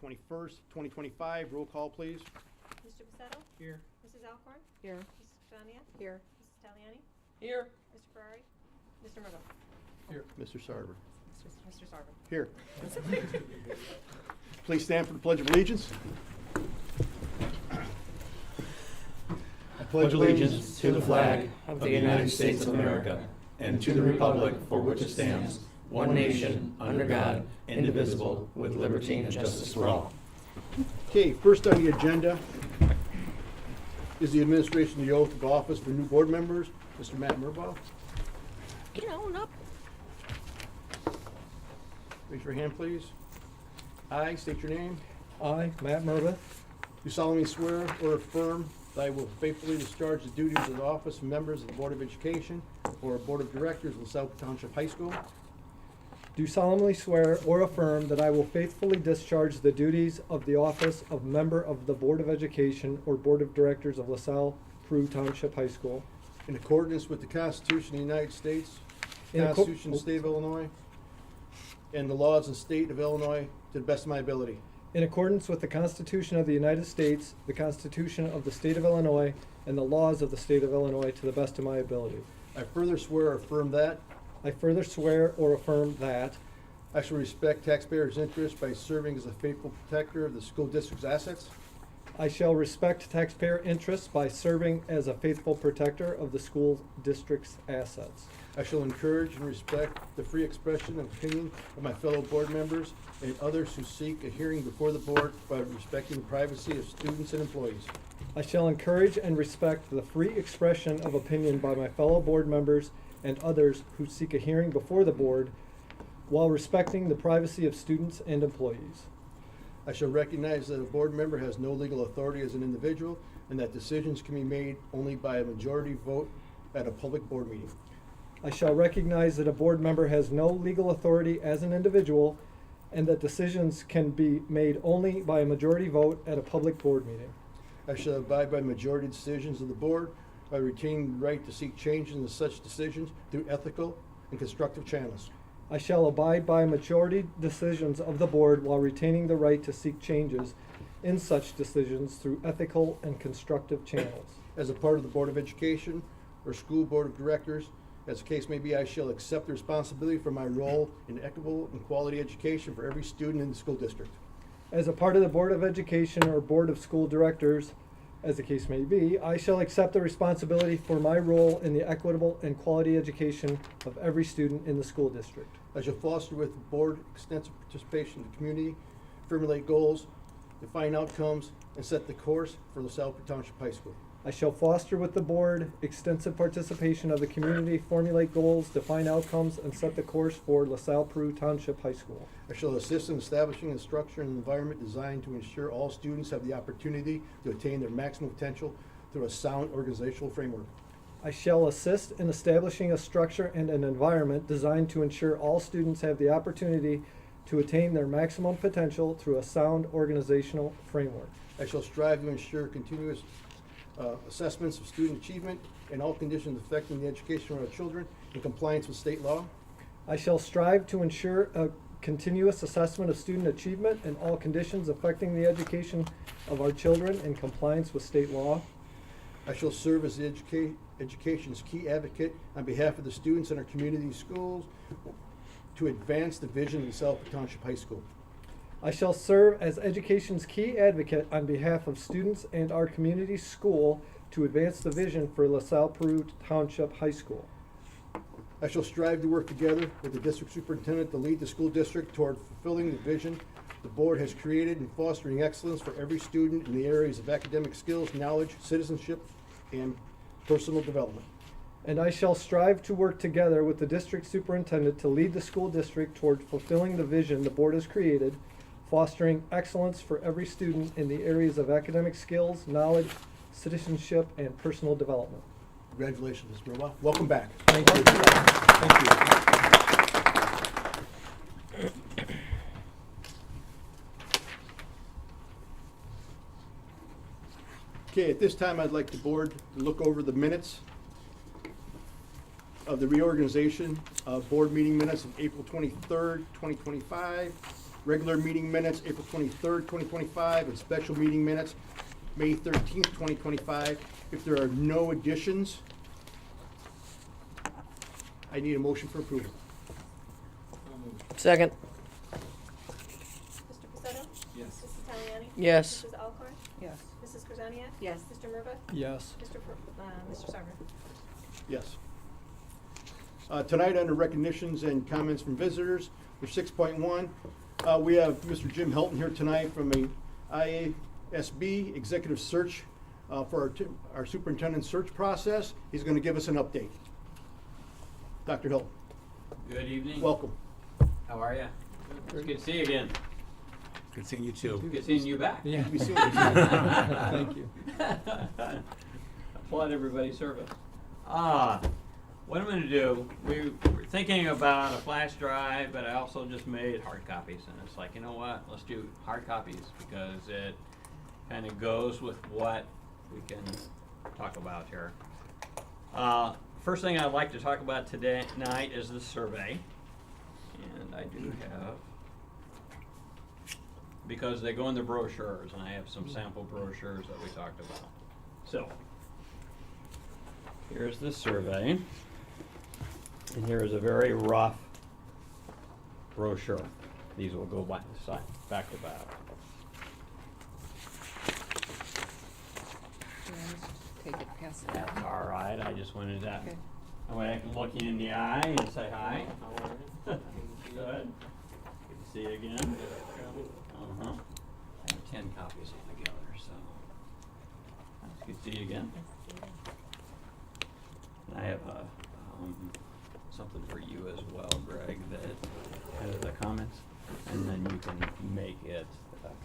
21st, 2025. Roll call, please. Mr. Pacetto? Here. Mrs. Alcorn? Here. Mrs. Catania? Here. Mrs. Taliani? Here. Mr. Ferrari? Mr. Murbaugh? Here. Mr. Sarver. Mr. Sarver? Here. Please stand for the Pledge of Allegiance. I pledge allegiance to the flag of the United States of America and to the republic for which it stands, one nation, under God, indivisible, with liberty and justice for all. Okay, first on the agenda is the administration of the oath of office for new board members. Mr. Matt Murbaugh. Get on up. Raise your hand, please. I state your name. I, Matt Murbaugh, Do solemnly swear or affirm that I will faithfully discharge the duties of the office of members of the Board of Education or Board of Directors of LaSalle Township High School do solemnly swear or affirm that I will faithfully discharge the duties of the office of member of the Board of Education or Board of Directors of LaSalle-Peru Township High School in accordance with the Constitution of the United States, In acco- Constitution of the State of Illinois, and the laws of the State of Illinois to the best of my ability. in accordance with the Constitution of the United States, the Constitution of the State of Illinois, and the laws of the State of Illinois to the best of my ability. I further swear or affirm that I further swear or affirm that I shall respect taxpayers' interests by serving as a faithful protector of the school district's assets. I shall respect taxpayer interests by serving as a faithful protector of the school district's assets. I shall encourage and respect the free expression of opinion of my fellow board members and others who seek a hearing before the board by respecting the privacy of students and employees. I shall encourage and respect the free expression of opinion by my fellow board members and others who seek a hearing before the board while respecting the privacy of students and employees. I shall recognize that a board member has no legal authority as an individual and that decisions can be made only by a majority vote at a public board meeting. I shall recognize that a board member has no legal authority as an individual and that decisions can be made only by a majority vote at a public board meeting. I shall abide by majority decisions of the board by retaining the right to seek changes in such decisions through ethical and constructive channels. I shall abide by majority decisions of the board while retaining the right to seek changes in such decisions through ethical and constructive channels. As a part of the Board of Education or School Board of Directors, as the case may be, I shall accept the responsibility for my role in equitable and quality education for every student in the school district. As a part of the Board of Education or Board of School Directors, as the case may be, I shall accept the responsibility for my role in the equitable and quality education of every student in the school district. I shall foster with the board extensive participation in the community, formulate goals, define outcomes, and set the course for LaSalle-Peru Township High School. I shall foster with the board extensive participation of the community, formulate goals, define outcomes, and set the course for LaSalle-Peru Township High School. I shall assist in establishing a structure and environment designed to ensure all students have the opportunity to attain their maximum potential through a sound organizational framework. I shall assist in establishing a structure and an environment designed to ensure all students have the opportunity to attain their maximum potential through a sound organizational framework. I shall strive to ensure continuous assessments of student achievement and all conditions affecting the education of our children in compliance with state law. I shall strive to ensure a continuous assessment of student achievement and all conditions affecting the education of our children in compliance with state law. I shall serve as the education's key advocate on behalf of the students in our community schools to advance the vision of LaSalle-Peru Township High School. I shall serve as education's key advocate on behalf of students and our community school to advance the vision for LaSalle-Peru Township High School. I shall strive to work together with the district superintendent to lead the school district toward fulfilling the vision the board has created in fostering excellence for every student in the areas of academic skills, knowledge, citizenship, and personal development. And I shall strive to work together with the district superintendent to lead the school district toward fulfilling the vision the board has created, fostering excellence for every student in the areas of academic skills, knowledge, citizenship, and personal development. Congratulations, Mr. Murbaugh. Welcome back. Thank you. Thank you. Okay, at this time, I'd like the board to look over the minutes of the reorganization of board meeting minutes of April 23rd, 2025, Regular meeting minutes, April 23rd, 2025, and special meeting minutes, May 13th, 2025. If there are no additions, I need a motion for approval. Second. Mr. Pacetto? Yes. Mrs. Taliani? Yes. Mrs. Alcorn? Yes. Mrs. Krasniak? Yes. Mr. Murbaugh? Yes. Mr. Sarver? Yes. Tonight, under recognitions and comments from visitors, for 6.1, we have Mr. Jim Helton here tonight from a IASB executive search for our superintendent search process. He's going to give us an update. Dr. Helton, Good evening. welcome. How are you? It's good to see you again. Good seeing you too. Good seeing you back. Yeah. Be soon. Thank you. Applaud everybody's service. What I'm going to do, we were thinking about a flash drive, but I also just made hard copies. And it's like, you know what? Let's do hard copies because it kind of goes with what we can talk about here. First thing I'd like to talk about tonight is the survey. And I do have, because they go in the brochures, and I have some sample brochures that we talked about. So, here's the survey, and here is a very rough brochure. These will go back to back. Take it past That's that. all right. I just wanted that. Okay. That way I can look you in the eye and say hi. How are you? Good. Good to see you again. I have 10 copies altogether, so it's good to see you again. And I have something for you as well, Greg, that has the comments, and then you can make it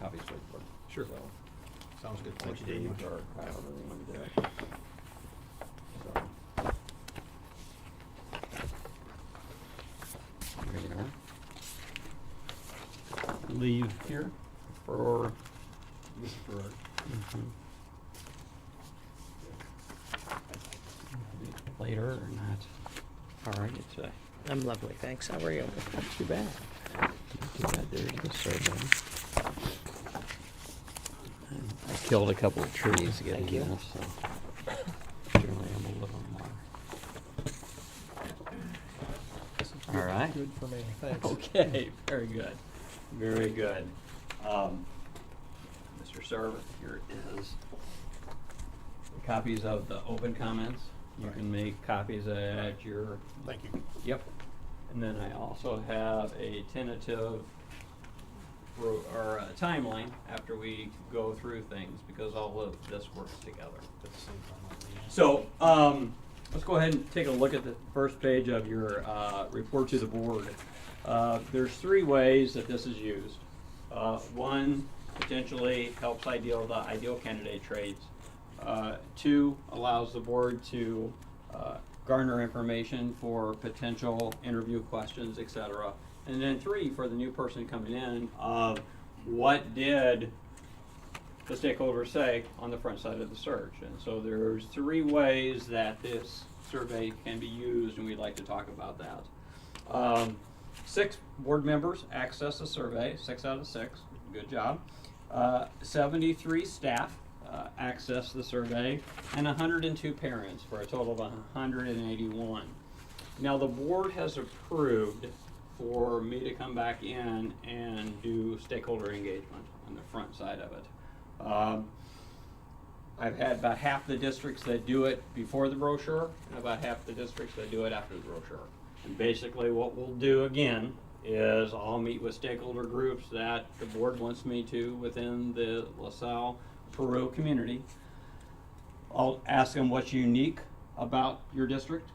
copies for the board. Sure. So, Sounds good. or Thank you very Steve, much. or however you want to do it. So. Here you are. Leave here for later or not. All right, it's I'm lovely, thanks. How are you? not too bad. Not too bad. There's the survey. I killed a couple of trees getting Thank you. this, so generally I'm a little more. All right. Good for me, thanks. Okay, very good, very good. Mr. Server, here is copies of the open comments. You can make copies at your, Thank you. yep. And then I also have a tentative or a timeline after we go through things, because all of this works together. So, let's go ahead and take a look at the first page of your report to the board. There's 3 ways that this is used. One, potentially helps the ideal candidate traits. 2, allows the board to garner information for potential interview questions, etc. And then 3, for the new person coming in, what did the stakeholders say on the front side of the search? And so there's 3 ways that this survey can be used, and we'd like to talk about that. 6 board members access the survey, 6 out of 6, good job. 73 staff access the survey, and 102 parents, for a total of 181. Now the board has approved for me to come back in and do stakeholder engagement on the front side of it. I've had about half the districts that do it before the brochure, and about half the districts that do it after the brochure. And basically what we'll do again is I'll meet with stakeholder groups that the board wants me to within the LaSalle-Peru community. I'll ask them what's unique about your district.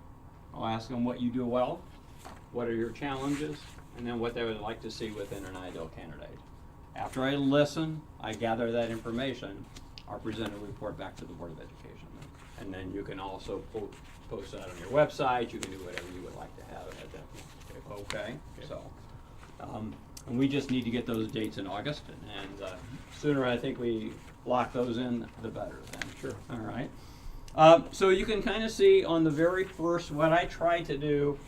I'll ask them what you do well, what are your challenges, and then what they would like to see within an ideal candidate. After I listen, I gather that information, I'll present a report back to the Board of Education. And then you can also post that on your website, you can do whatever you would like to have at that point. Okay? So, and we just need to get those dates in August, and sooner I think we lock those in, the better then. Sure. All right. So you can kind of see on the very first, what I try to do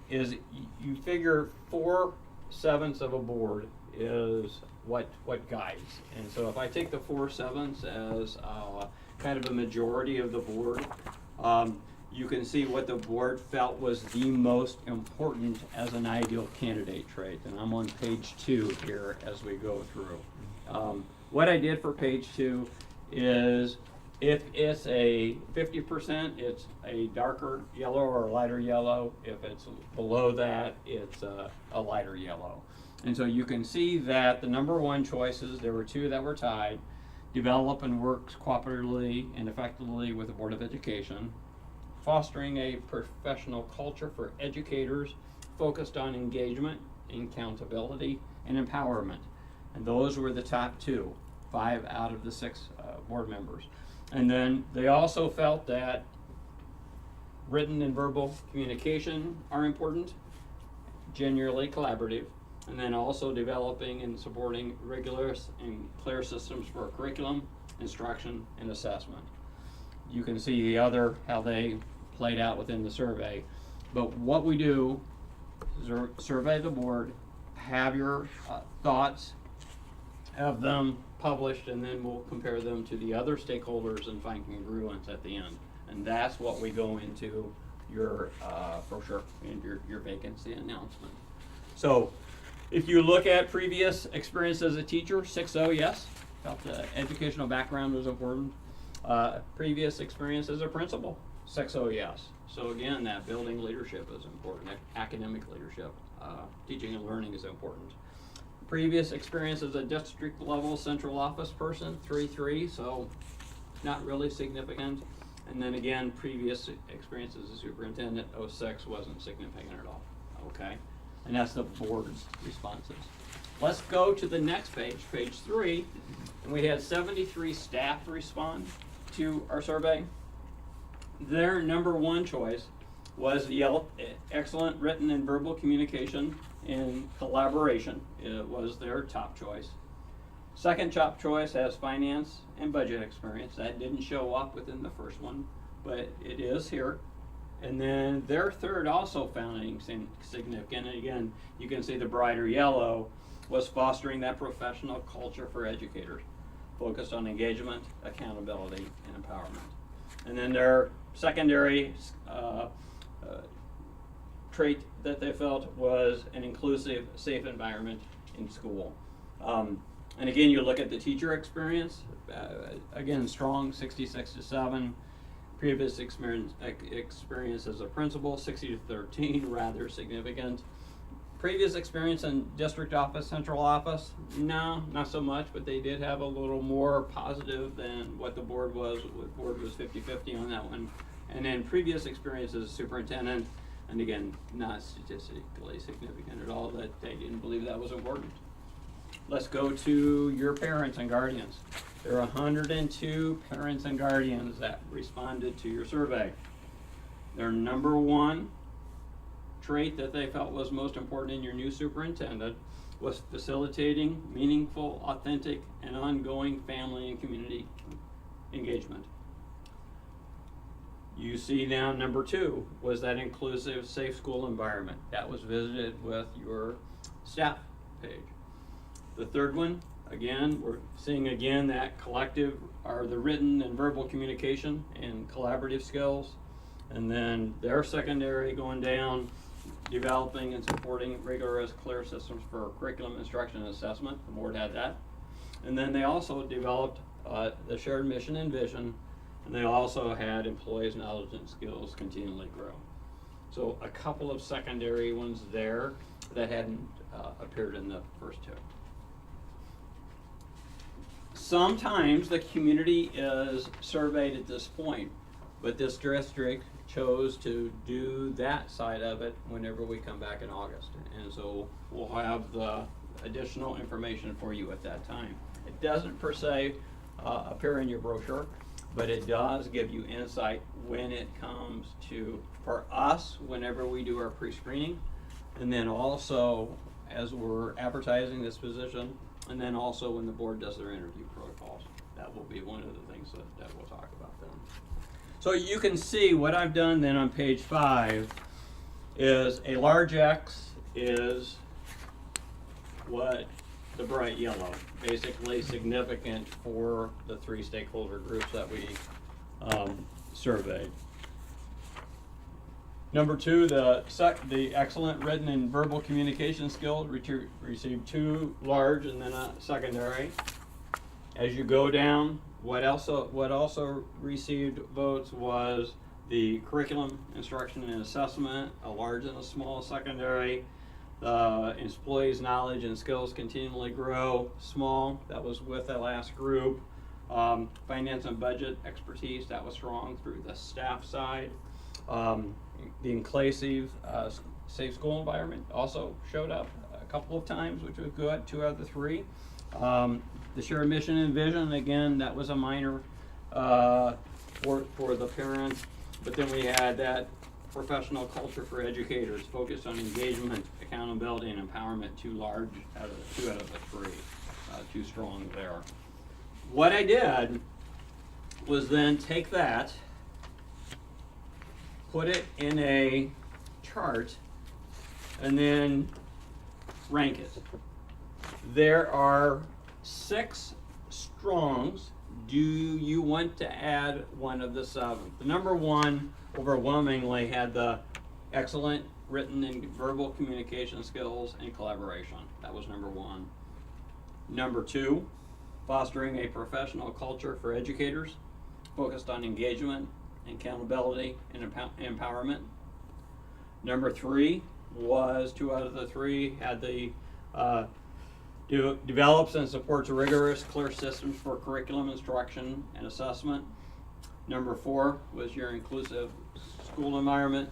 is you figure 4 sevenths of a board is what guides. And so if I take the 4 sevenths as kind of a majority of the board, you can see what the board felt was the most important as an ideal candidate trait. And I'm on page 2 here as we go through. What I did for page 2 is if it's a 50%, it's a darker yellow or a lighter yellow. If it's below that, it's a lighter yellow. And so you can see that the number 1 choices, there were 2 that were tied: develop and work cooperatively and effectively with the Board of Education, fostering a professional culture for educators focused on engagement, accountability, and empowerment. And those were the top 2, 5 out of the 6 board members. And then they also felt that written and verbal communication are important, generally collaborative, and then also developing and supporting rigorous and clear systems for curriculum, instruction, and assessment. You can see the other, how they played out within the survey. But what we do is survey the board, have your thoughts, have them published, and then we'll compare them to the other stakeholders and find congruence at the end. And that's what we go into your brochure and your vacancy announcement. So if you look at previous experience as a teacher, 6-0, yes, felt the educational background was important. Previous experience as a principal, 6-0, yes. So again, that building leadership is important, academic leadership, teaching and learning is important. Previous experience as a district level central office person, 3-3, so not really significant. And then again, previous experience as a superintendent, 06, wasn't significant at all, okay? And that's the board's responses. Let's go to the next page, page 3, and we had 73 staff respond to our survey. Their number 1 choice was excellent written and verbal communication and collaboration. It was their top choice. Second top choice has finance and budget experience. That didn't show up within the first one, but it is here. And then their third also found significant. And again, you can see the brighter yellow was fostering that professional culture for educators, focused on engagement, accountability, and empowerment. And then their secondary trait that they felt was an inclusive, safe environment in school. And again, you look at the teacher experience, again, strong, 66-7. Previous experience as a principal, 60-13, rather significant. Previous experience in district office, central office, no, not so much, but they did have a little more positive than what the board was. The board was 50-50 on that one. And then previous experience as a superintendent, and again, not statistically significant at all, that they didn't believe that was important. Let's go to your parents and guardians. There are 102 parents and guardians that responded to your survey. Their number 1 trait that they felt was most important in your new superintendent was facilitating meaningful, authentic, and ongoing family and community engagement. You see now number 2 was that inclusive, safe school environment. That was visited with your staff page. The third one, again, we're seeing again that collective, or the written and verbal communication and collaborative skills. And then their secondary going down, developing and supporting rigorous, clear systems for curriculum, instruction, and assessment. The board had that. And then they also developed the shared mission and vision, and they also had employees' knowledge and skills continually grow. So a couple of secondary ones there that hadn't appeared in the first 2. Sometimes the community is surveyed at this point, but this district chose to do that side of it whenever we come back in August. And so we'll have the additional information for you at that time. It doesn't per se appear in your brochure, but it does give you insight when it comes to, for us, whenever we do our pre-screening, and then also as we're advertising this position, and then also when the board does their interview protocols. That will be one of the things that we'll talk about then. So you can see what I've done then on page 5 is a large X is what the bright yellow, basically significant for the 3 stakeholder groups that we surveyed. Number 2, the excellent written and verbal communication skills received 2 large and then a secondary. As you go down, what also received votes was the curriculum, instruction, and assessment, a large and a small secondary. The employees' knowledge and skills continually grow, small, that was with the last group. Finance and budget expertise, that was strong through the staff side. The inclusive, safe school environment also showed up a couple of times, which was good, 2 out of the 3. The shared mission and vision, again, that was a minor for the parents. But then we had that professional culture for educators, focused on engagement, accountability, and empowerment, 2 large out of the 2 out of the 3, 2 strong there. What I did was then take that, put it in a chart, and then rank it. There are 6 strongs. Do you want to add one of the 7? The number 1 overwhelmingly had the excellent written and verbal communication skills and collaboration. That was number 1. Number 2, fostering a professional culture for educators, focused on engagement, accountability, and empowerment. Number 3 was 2 out of the 3 had the develops and supports rigorous, clear systems for curriculum instruction and assessment. Number 4 was your inclusive school environment.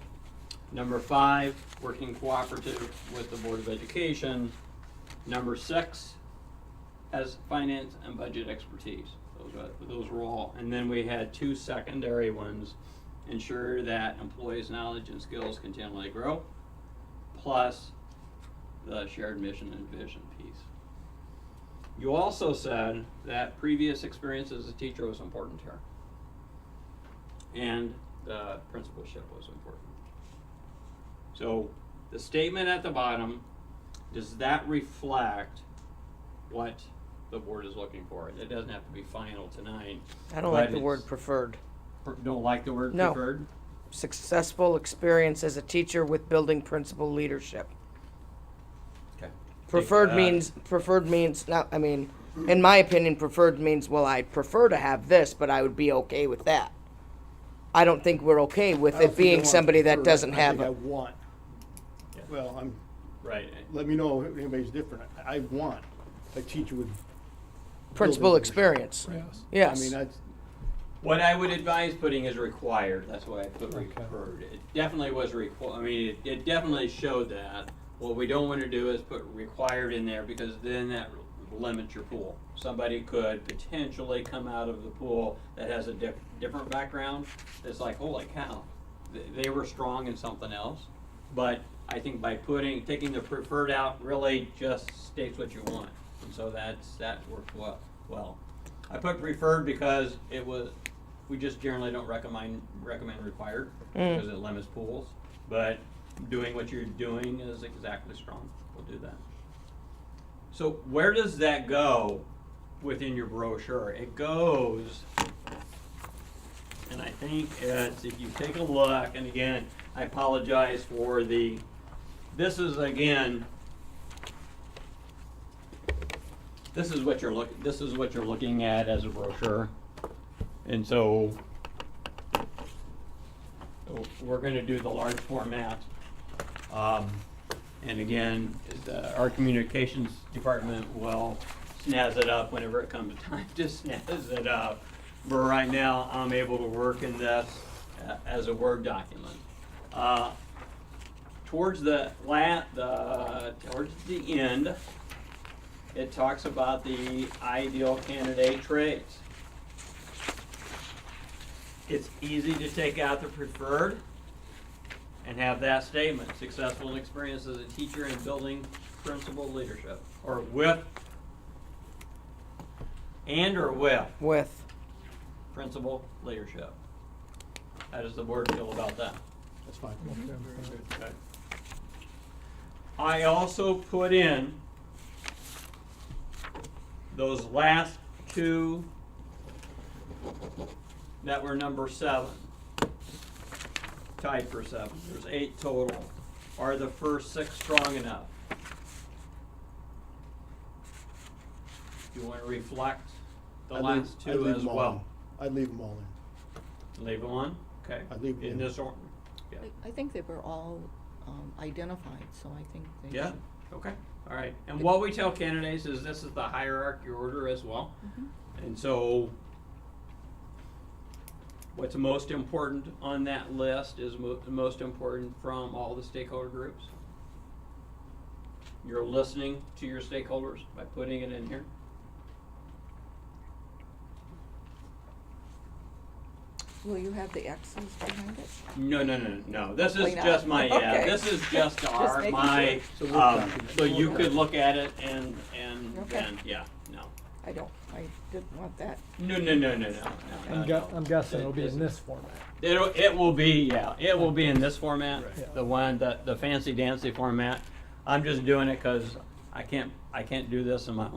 Number 5, working cooperative with the Board of Education. Number 6 has finance and budget expertise. Those were all. And then we had 2 secondary ones, ensure that employees' knowledge and skills continually grow, plus the shared mission and vision piece. You also said that previous experience as a teacher was important here, and the principalship was important. So the statement at the bottom, does that reflect what the board is looking for? It doesn't have to be final tonight. I don't like the word preferred. Don't like the word No. preferred? Successful experience as a teacher with building principal leadership. Okay. Preferred means not, I mean, in my opinion, preferred means, well, I prefer to have this, but I would be okay with that. I don't think we're okay with I don't it think I being want somebody that preferred. doesn't I have think I a want. Yeah. Well, Right. let me know if anybody's different. I want a teacher with principal building experience. leadership. Yes. I mean, that's, What I would advise putting is required. That's why I put preferred. It definitely was required. I mean, it definitely showed that. What we don't want to do is put required in there, because then that limits your pool. Somebody could potentially come out of the pool that has a different background. It's like, holy cow, they were strong in something else. But I think by taking the preferred out really just states what you want. And so that worked well. I put preferred because we just generally don't recommend required, because it limits pools. But doing what you're doing is exactly strong. We'll do that. So where does that go within your brochure? It goes, and I think it's, if you take a look, and again, I apologize for this is what you're looking at as a brochure. And so we're going to do the large format. And again, our communications department will snazz it up whenever it comes time to snazz it up. But right now, I'm able to work in this as a Word document. Towards the end, it talks about the ideal candidate traits. It's easy to take out the preferred and have that statement: successful experience as a teacher in building principal leadership, or with principal leadership. How does the board feel about that? that's fine. Okay. I also put in those last two that were number 7, tied for 7, there's 8 total. Are the first 6 strong enough? Do you want to reflect the last 2 as well? I'd leave them all in. Leave them on? Okay. I'd leave them In in. this order? Yeah. I think they were all identified, so I think they Yeah, should. okay, all right. And what we tell candidates is this is the hierarchy order as well. And so what's most important on that list is most important from all the stakeholder groups. You're listening to your stakeholders by putting it in here. Will you have the X's behind it? No. This is Why not? just my, Okay. this is just our, making my, sure. So we're copying so it. you could look at it and Okay. then, yeah, no. I didn't want that. No. I'm guessing it'll be in this format. It will be, yeah, it will be in this format, Right. the one, the fancy dancy format. I'm just doing it because I can't do this on my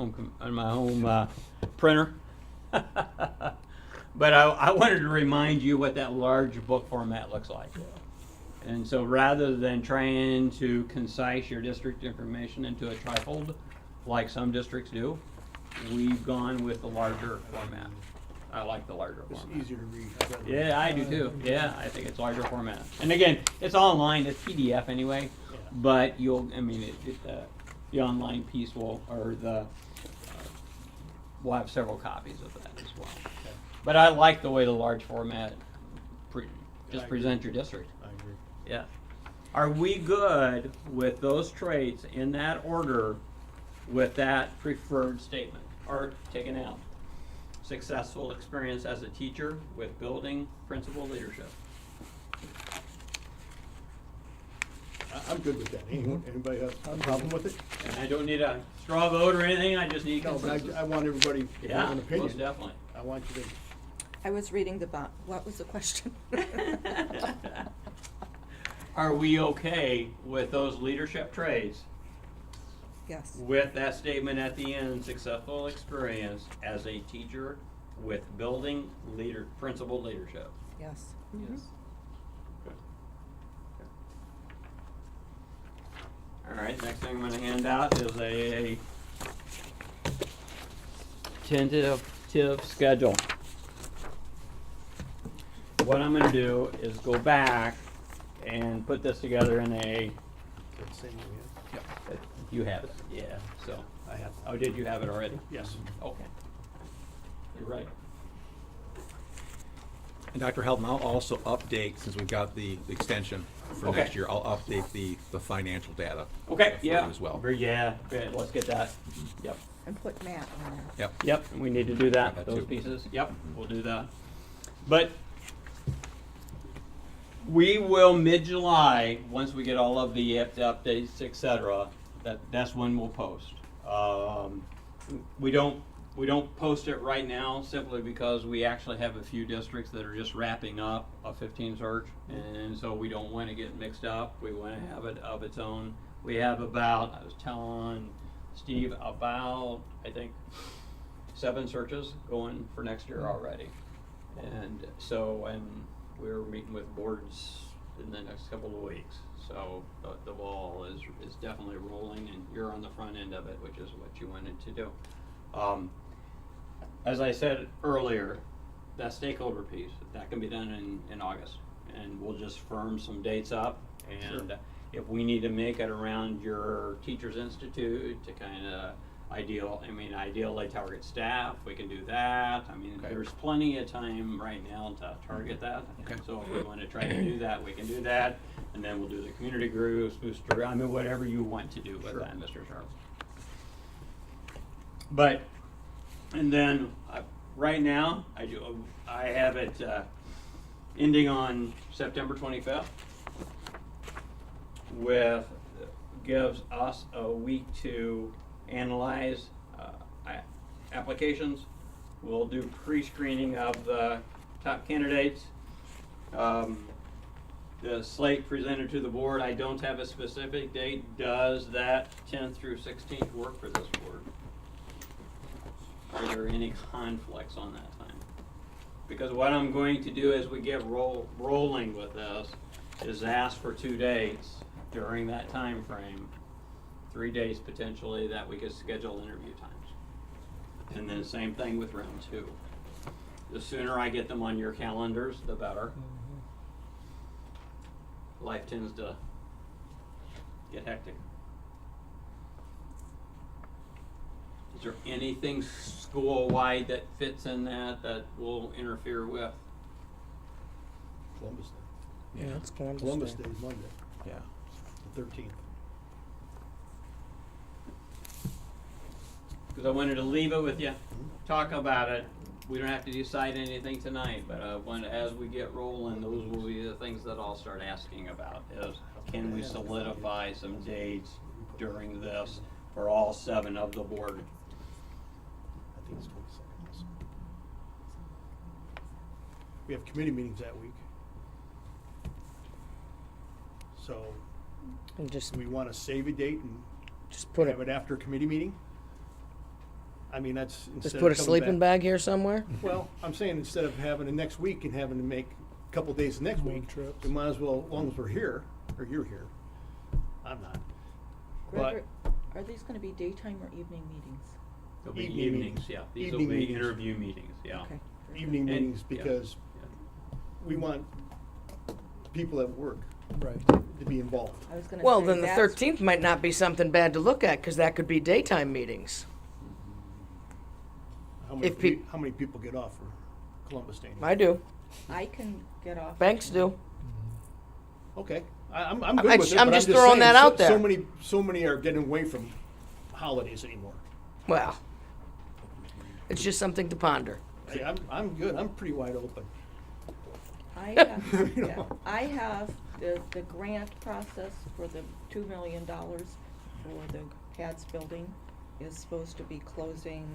home printer. But I wanted to remind you what that large book format looks like. And so rather than trying to concise your district information into a trifold, like some districts do, we've gone with the larger format. I like the larger It's format. easier to read. Yeah, I do too. Yeah, I think it's larger format. And again, it's online, it's PDF anyway, but the online piece will, or we'll have several copies of that as well. But I like the way the large format present your district. I agree. Yeah. Are we good with those traits in that order with that preferred statement? Or taken out? Successful experience as a teacher with building principal leadership. I'm good with that. Anybody have a problem with it? And I don't need a straw vote or anything, I just need No, but consensus. I want everybody to Yeah, have an opinion. most definitely. I want you to. I was reading what was the question? Are we okay with those leadership traits Yes. with that statement at the end, successful experience as a teacher with building principal leadership? Yes. Yes. All right, next thing I'm gonna hand out is a tentative schedule. What I'm gonna do is go back and put this together in a, you have it, yeah, so. I have. Oh, did you have it already? Yes. Okay. You're right. And Dr. Helton, I'll also update, since we've got the extension for Okay. next year, I'll update the financial data. Okay, for you yeah. as well. Yeah, good, let's get that. Yep. And put Matt on there. Yep. Yep, we need to do that, That those too. pieces, yep, we'll do that. But we will mid-July, once we get all of the updates, et cetera, that's when we'll post. We don't post it right now simply because we actually have a few districts that are just wrapping up a 15 search, and so we don't want to get mixed up. We want to have it of its own. We have about, I was telling Steve, about, I think, 7 searches going for next year already. And so, and we're meeting with boards in the next couple of weeks. So the ball is definitely rolling, and you're on the front end of it, which is what you wanted to do. As I said earlier, that stakeholder piece, that can be done in August. And we'll just firm some dates up. And if we need to make it around your Teachers Institute to kind of ideally target staff, we can do that. I mean, Okay. there's plenty of time right now to target that. Okay. So if we want to try to do that, we can do that. And then we'll do the community groups, booster, whatever you want to do with Sure. that, Mr. Sharp. But, and then, right now, I have it ending on September 25th, gives us a week to analyze applications. We'll do pre-screening of the top candidates. The slate presented to the board, I don't have a specific date. Does that 10th through 16th work for this board? Are there any conflicts on that time? Because what I'm going to do as we get rolling with this is ask for 2 dates during that time frame, 3 days potentially, that we could schedule interview times. And then same thing with round 2. The sooner I get them on your calendars, the better. Life tends to get hectic. Is there anything school-wide that fits in that will interfere with? Columbus Day. Yeah, it's Columbus Day is Monday, Yeah. the 13th. Because I wanted to leave it with you, talk about it. We don't have to decide anything tonight, but as we get rolling, those will be the things that I'll start asking about is, can we solidify some dates during this for all 7 of the board? I think it's 22nd. We have committee meetings that week. So, And just do we want to save a date and put have it. it after a committee meeting? I mean, that's Just instead put a of coming sleeping back. bag here somewhere. Well, I'm saying instead of having it next week and having to make a couple days the next Long week, trips. we might as well, as long as we're here, or you're here. I'm not. Greg, are these gonna be daytime or evening meetings? There'll be Evening evenings, meetings. yeah. These will Evening be meetings. interview meetings, yeah. Okay. Evening And- meetings yeah, because yeah. we want people at work Right. to be involved. I was gonna Well, say then the that's- 13th might not be something bad to look at because that could be daytime meetings. How many people get off for Columbus Day? I do. I can get off. Banks do. Okay, I'm good with it, I'm but just saying, throwing that out there. So many are getting away from holidays anymore. Well, it's just something to ponder. Hey, I'm good. I'm pretty wide open. I have, You yeah, know. I have the grant process for the $2 million for the CADS building is supposed to be closing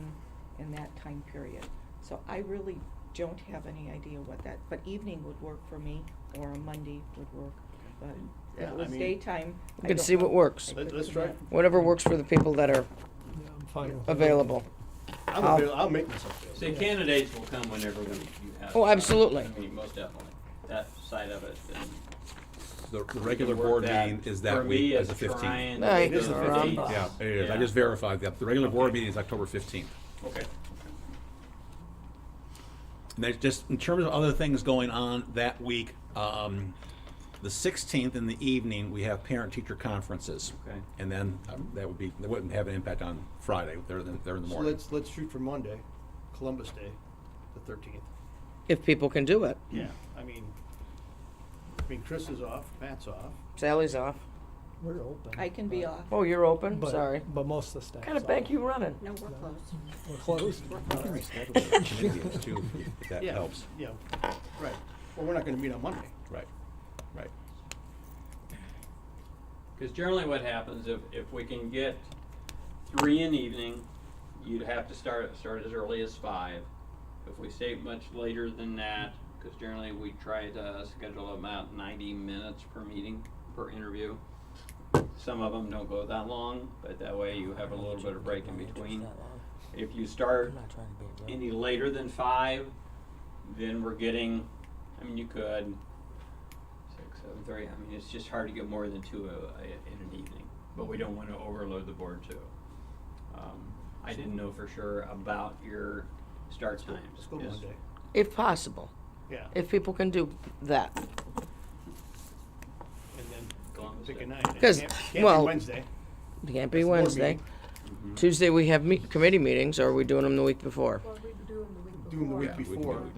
in that time period. So I really don't have any idea what that, but evening would work for me, or a Monday would work. But if Yeah, it I was mean- daytime, We I can don't see what know. works. Let's try. Whatever works for the people that are Yeah, I'm fine with that. available. I'll make myself available. See, candidates will come whenever you have. Oh, absolutely. I mean, most definitely. That side of it. And The regular work board that meeting is for that me week as is the 15th. trying to No, make it is the the 15th. 15th. Yeah, it is. I Yeah. just verified that. The regular board meeting is October 15th. Okay. And there's just, in terms of other things going on that week, the 16th in the evening, we have parent-teacher conferences. Okay. And then that wouldn't have an impact on Friday. They're in the So morning. let's shoot for Monday, Columbus Day, the 13th. If people can do it. Yeah. I mean, Chris is off, Pat's off. Sally's off. We're open. I can be off. Oh, you're open? But- Sorry. But most of the staff. What kind of bank you running? No, we're closed. We're closed. Canadians too, if that Yeah, helps. Yeah, right. Well, we're not gonna meet on Monday. Right, right. Because generally what happens, if we can get 3 in the evening, you'd have to start as early as 5. If we stay much later than that, because generally we try to schedule about 90 minutes per meeting, per interview. Some of them don't go that long, but that way you have a little bit of break in between. If you start any later than 5, then we're getting, I mean, you could 6, 7:30. I mean, it's just hard to get more than 2 in an evening, but we don't want to overload the board too. I didn't know for sure about your start times. Let's go Yes. Monday. If possible. Yeah. If people can do that. And then Columbus pick Day. a night. It 'Cause, can't be well- Wednesday. It can't be That's the board Wednesday. meeting. Tuesday we have committee meetings, or are we doing them the week before? Well, we do them the week before. Do them the week Yeah, we can do before. it.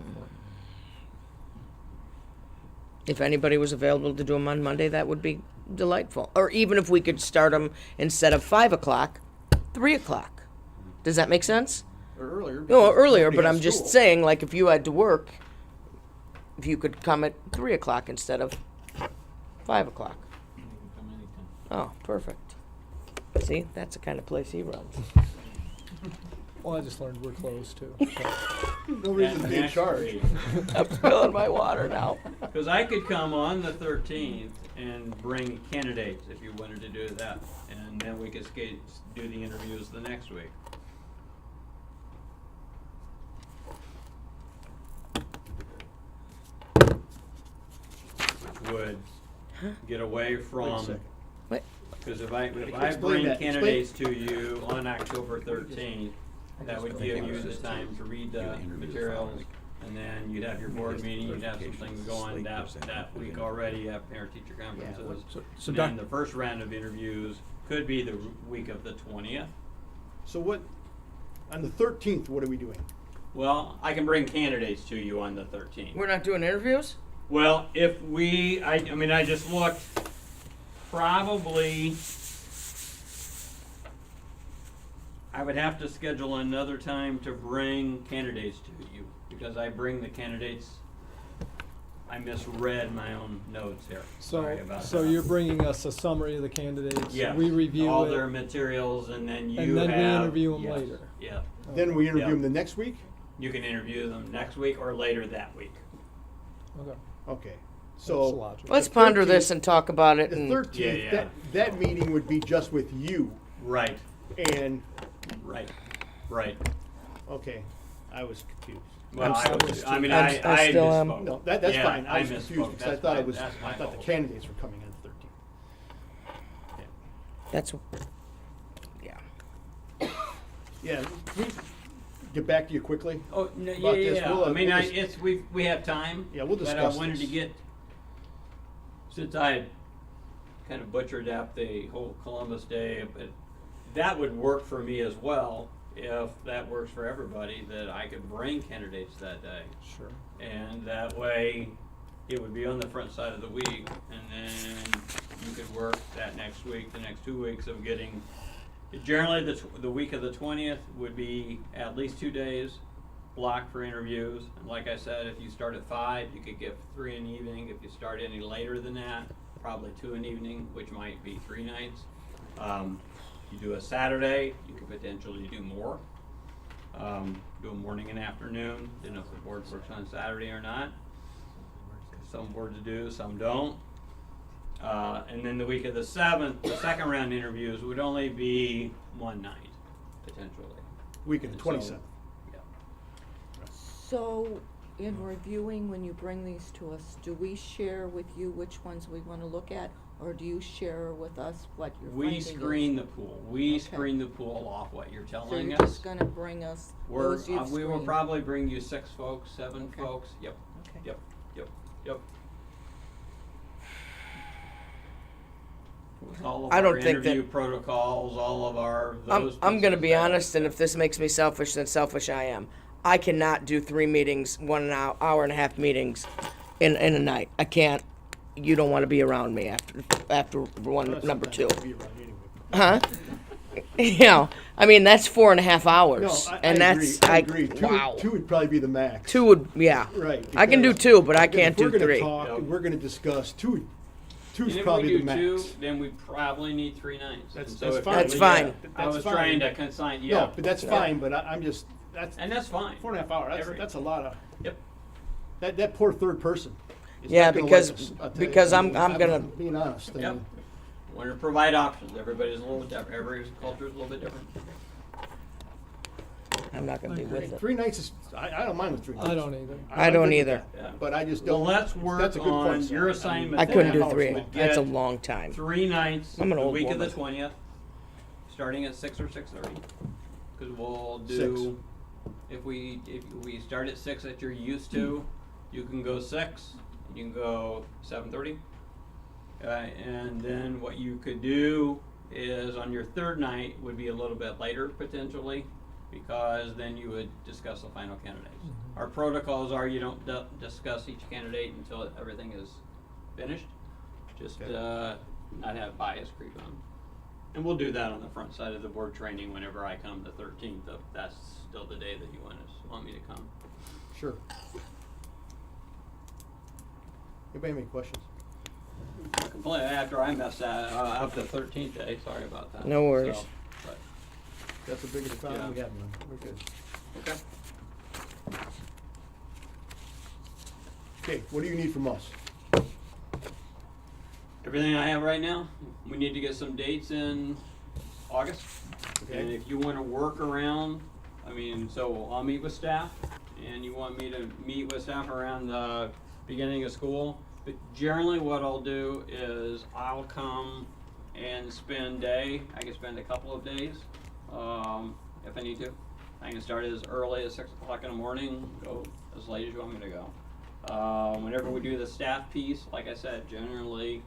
If anybody was available to do them on Monday, that would be delightful. Or even if we could start them instead of 5 o'clock, 3 o'clock. Does that make sense? Or earlier. No, because earlier, nobody but has I'm just school. saying, like, if you had to work, if you could come at 3 o'clock instead of 5 o'clock. You can come anytime. Oh, perfect. See, that's the kind of place he runs. Well, I just learned we're closed too. No reason to be in charge. I'm spilling my water now. Because I could come on the 13th and bring candidates if you wanted to do that, and then we could do the interviews the next week. would get away Wait a from, second. What? because if I Explain bring that. candidates to you on October 13th, that would give you the time to read the materials, and then you'd have your board meeting, you'd have some things going that week already, you have parent-teacher conferences. So And then the first round of interviews could be the week of the 20th. So what, on the 13th, what are we doing? Well, I can bring candidates to you on the 13th. We're not doing interviews? Well, if we, I mean, I just looked, probably, I would have to schedule another time to bring candidates to you, because I bring the candidates, I misread my own notes here. Sorry about that. So you're bringing us a summary of the candidates. Yes, We review all it. their materials, and then you have. And then we interview 'em yes, later. Yeah, Then we interview Yeah. them the next week? you can interview them next week or later that week. Okay. Okay. That's So logical. Let's The ponder 13th this and talk about it. the And 13th, Yeah. that meeting would be just with you Right, and, right, right. okay, I was confused. Well, I mean, I'm I s- I still am. misspoke. No, that's Yeah, fine. I was misspoke. confused because I That's thought my- it was, that's my I thought the fault. candidates were coming on the 13th. that's, yeah. Yeah, can we get back to you quickly? Oh, no, About this, yeah, we'll, I mean, we'll dis- it's, we have time. Yeah, we'll But discuss I wanted to this. get, since I had kind of butchered up the whole Columbus Day, but that would work for me as well, if that works for everybody, that I could bring candidates that day. Sure. And that way, it would be on the front side of the week, and then you could work that next week, the next 2 weeks of getting, generally, the week of the 20th would be at least 2 days blocked for interviews. And like I said, if you start at 5, you could get 3 in the evening. If you start any later than that, probably 2 in the evening, which might be 3 nights. You do a Saturday, you could potentially do more. Do a morning and afternoon, didn't know if the board works on Saturday or not. Some boards do, some don't. And then the week of the 7th, the second round interviews would only be 1 night, potentially. Week of the And 27th. Yeah. So, in reviewing, when you bring these to us, do we share with you which ones we wanna look at? Or do you share with us what you're finding We is? screen the pool. We Okay. screen the pool off what you're So telling you're us. just gonna bring us We're, those you've we will screened? probably bring you 6 folks, 7 Okay. folks. Yep, Okay. yep, yep, yep. With all of I our don't think that- interview protocols, all of our, those I'm gonna pieces be that- honest, and if this makes me selfish, then selfish I am. I cannot do 3 meetings, 1 hour and a half meetings in a night. I can't. You don't want to be around me after number 2. Sometimes I'll be around anyway. Huh? You know, I mean, that's 4.5 hours. No, And I that's, agree. Two, wow. two would probably be the max. 2 would, yeah. Right. I can do because- 2, but I because can't if we're do gonna 3. talk Yep. and we're gonna discuss, two's And if probably we the do max. 2, then we probably need 3 nights. That's- And so that's if- fine. That's yeah, fine. I That's was fine. trying to consign, No, yeah. but that's Yeah. fine, but I'm just, that's And that's fine. 4.5 hours, Every- that's a lot of, Yep. that poor third person. is Yeah, not gonna because- like us, I'll tell you. because I I'm mean, gonna- Being honest, I Yep. mean, Want to provide options. Everybody's a little bit different. Every culture is a little bit different. I'm not going to be with it. 3 nights is, I don't mind with 3 nights. I don't either. I I'm don't good with either. that. Yeah. But I just Well, don't. let's work that's a good on point, Sam. your mean, assignment. I couldn't do how 3. it's like- That's a Get long time. 3 nights. I'm an the old week of the woman. 20th, starting at 6 or 6:30. Because we'll do, if we start at 6 that you're used to, you can go 6. You can go 7:30. And then what you could do is on your 3rd night would be a little bit later potentially, because then you would discuss the final candidates. Our protocols are you don't discuss each candidate until everything is finished. Just Okay. not have bias creep on. And we'll do that on the front side of the board training whenever I come the 13th, if that's still the day that you want me to come. Sure. Anybody have any questions? Completely after I messed that up the 13th day, sorry about that. No worries. So, but, That's the biggest problem Yeah. we have, man. We're good. okay. Okay, what do you need from us? Everything I have right now, we need to get some dates in August. Okay. And if you want to work around, I mean, so I'll meet with staff, and you want me to meet with staff around the beginning of school, But generally what I'll do is I'll come and spend day, I can spend a couple of days, if I need to. I can start as early as 6 o'clock in the morning, go as late as you want me to go. Whenever we do the staff piece, like I said, generally,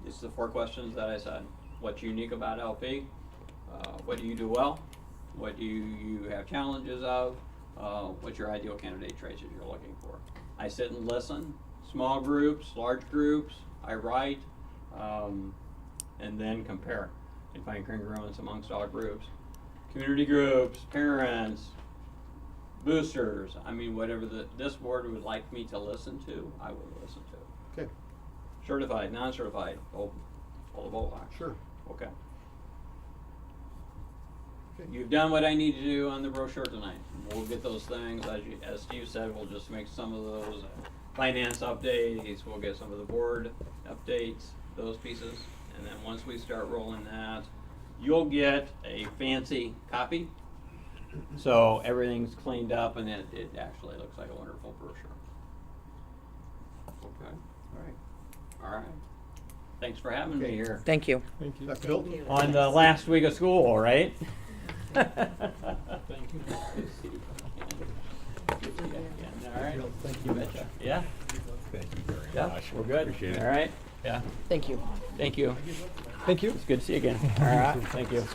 it's the 4 questions that I said. What's unique about LP? What do you do well? What do you have challenges of? What's your ideal candidate traits that you're looking for? I sit and listen, small groups, large groups, I write, and then compare and find congruence amongst all groups. Community groups, parents, boosters, I mean, whatever this board would like me to listen to, I will listen to. Okay, Certified, non-certified, all of all. sure. Okay. Okay. You've done what I need to do on the brochure tonight. We'll get those things, as Steve said, we'll just make some of those finance updates, we'll get some of the board updates, those pieces. And then once we start rolling that, you'll get a fancy copy. So everything's cleaned up and it actually looks like a wonderful brochure. Okay, all right. Thanks for having me here. Thank you. Thank you. Dr. Hilton? On the last week of school, right? Thank you. All right. Thank you. Betcha. Yeah. Thank you very Yeah. much. We're good. Appreciate it. All right. Yeah. Thank you. Thank you. Thank you. It's good to see you again. All right. Thank you.